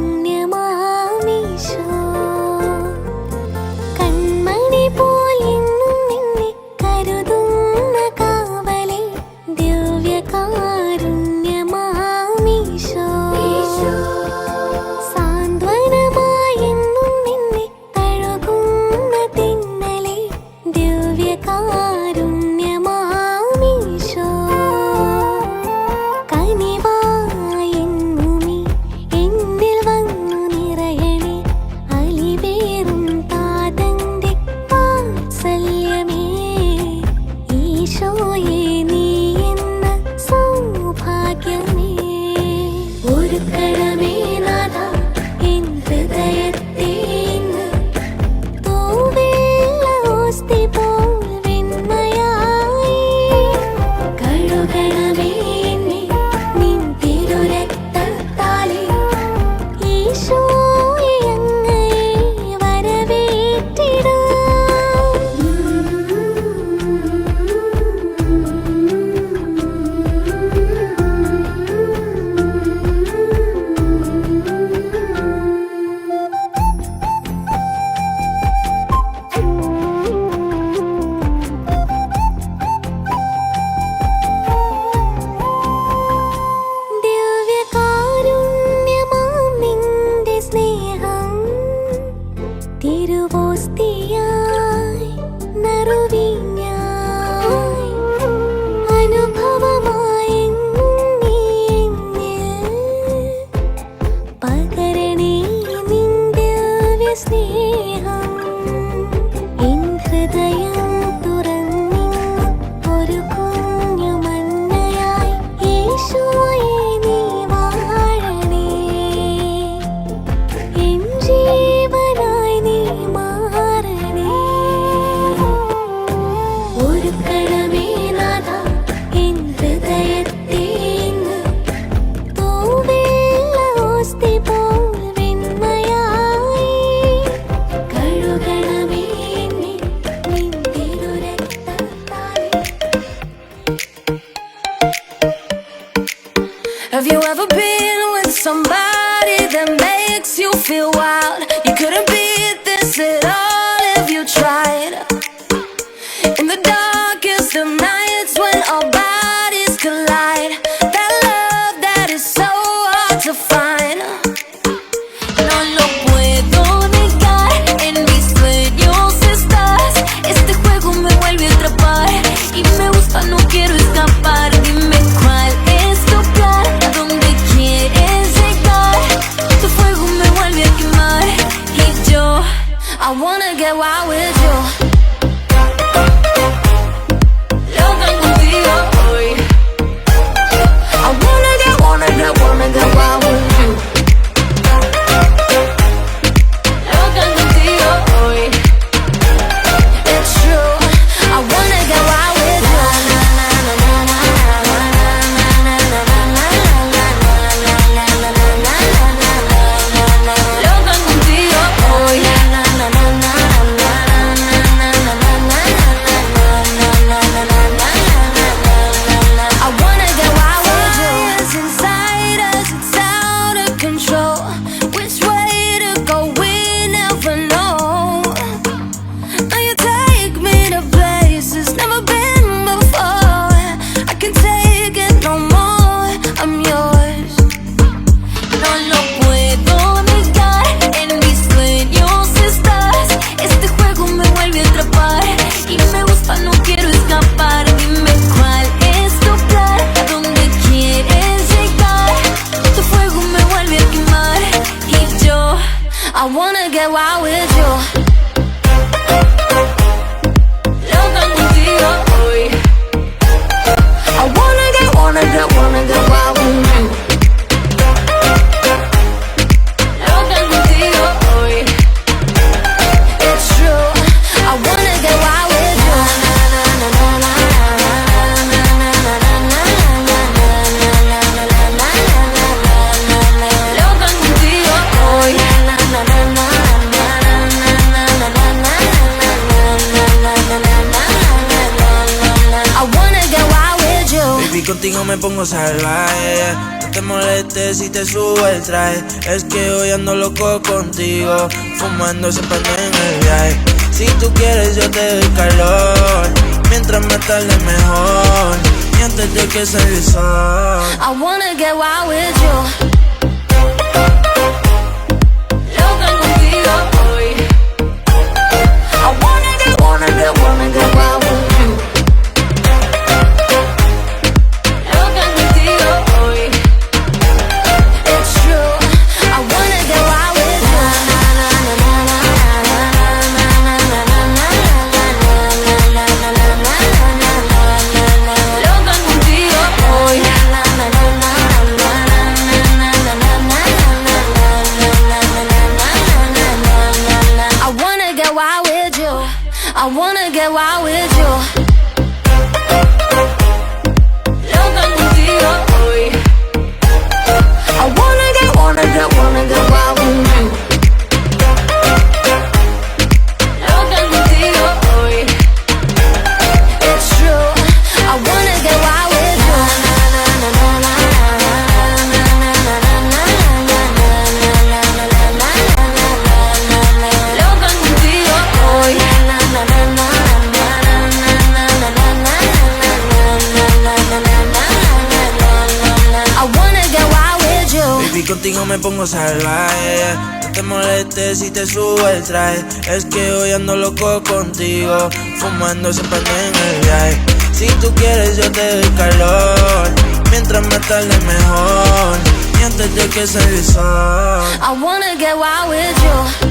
ദിവ്യകാരുണ്യമാമീ തിരുവോസ്തിയായി നറുവീഞ്ഞായി അനുഭവമായി നീ എന്നിൽ പകരണേ നിൻ ദിവ്യ സ്നേഹം എൻ ഹൃദയം തുറന്നി ഒരു കുഞ്ഞു മന്നയായി യേശുവേ നീ വാഴണേ എൻ ജീവനായി നീ മാറണേ ഒരു കണമേ നാഥ എൻ ഹൃദയത്തെ ഇന്ന് തൂവെള്ള ഓസ്തി പോൽ വെണ്മയായി കഴുകണമേ എന്നെ നിൻ തിരുരക്തത്താൽ. Have you ever been with somebody that makes you feel wild? You couldn't beat this at all if you tried. In the darkest of nights when our bodies collide, that love that is so hard to find. No lo puedo negar, en mis sueños estás. Este juego me vuelve a atrapar y me gusta, no quiero escapar. Dime cuál es tu plan, a dónde quieres llegar. Tu fuego me vuelve a quemar y yo, I wanna get wild with you. Loca contigo hoy. I wanna get wild with you. Loca contigo hoy. It's true. I wanna get wild with you. Loca contigo hoy. I wanna get wild with you. It's inside us, it's out of control. Which way to go, we never know. Now you take me to places never been before. I can take it no more, I'm yours. No lo puedo negar, en mis sueños estás. Este juego me vuelve a atrapar y me gusta, no quiero escapar. Dime cuál es tu plan, a dónde quieres llegar. Tu fuego me vuelve a quemar y yo, I wanna get wild with you. Loca contigo hoy. I wanna get wild with you. Loca contigo hoy. It's true. I wanna get wild with you. Loca contigo hoy. I wanna get wild with you. Baby, contigo me pongo salvaje. No te molestes si te subo el traje. Es que hoy ando loco contigo, fumando ese paño en el viaje. Si tú quieres yo te doy calor, mientras más tarde mejor, y antes de que salga el sol. I wanna get wild with you. Loca contigo hoy. I wanna get wild with you. Loca contigo hoy. It's true. I wanna get wild with you. Loca contigo hoy. I wanna get wild with you. I wanna get wild with you. Loca contigo hoy. I wanna get wild with you. Loca contigo hoy. It's true. I wanna get wild with you. Loca contigo hoy. contigo me pongo salvaje. No te molestes si te subo el traje. Es que hoy ando loco contigo, fumando se prende en el viaje. Si tú quieres yo te doy calor, mientras más tarde mejor, y antes de que salga el sol. I wanna get wild with you.